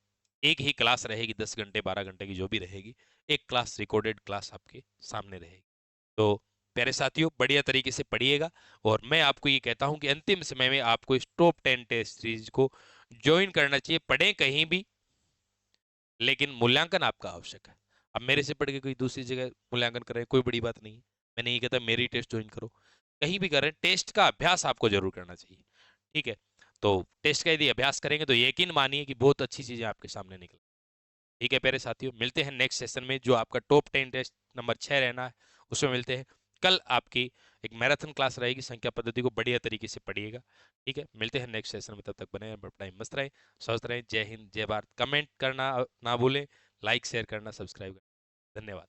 एक ही क्लास रहेगी, 10 घंटे 12 घंटे की जो भी रहेगी, एक क्लास रिकॉर्डेड क्लास आपके सामने रहेगी। तो प्यारे साथियों, बढ़िया तरीके से पढ़िएगा, और मैं आपको ये कहता हूं कि अंतिम समय में आपको इस टॉप 10 टेस्ट सीरीज को ज्वाइन करना चाहिए। पढ़ें कहीं भी, लेकिन मूल्यांकन आपका आवश्यक है। अब मेरे से पढ़ के कोई दूसरी जगह मूल्यांकन करें, कोई बड़ी बात नहीं है। मैं नहीं कहता मेरी टेस्ट ज्वाइन करो, कहीं भी करें, टेस्ट का अभ्यास आपको जरूर करना चाहिए। ठीक है, तो टेस्ट का यदि अभ्यास करेंगे तो यकीन मानिए कि बहुत अच्छी चीजें आपके सामने निकल। ठीक है प्यारे साथियों, मिलते हैं नेक्स्ट सेशन में, जो आपका टॉप 10 टेस्ट नंबर 6 रहना है, उसमें मिलते हैं। कल आपकी एक मैराथन क्लास रहेगी, संख्या पद्धति को बढ़िया तरीके से पढ़िएगा। ठीक है, मिलते हैं नेक्स्ट सेशन में, तब तक बने रहें, मस्त रहें, स्वस्थ रहें। जय हिंद, जय भारत। कमेंट करना ना भूलें, लाइक शेयर करना, सब्सक्राइब करना। धन्यवाद।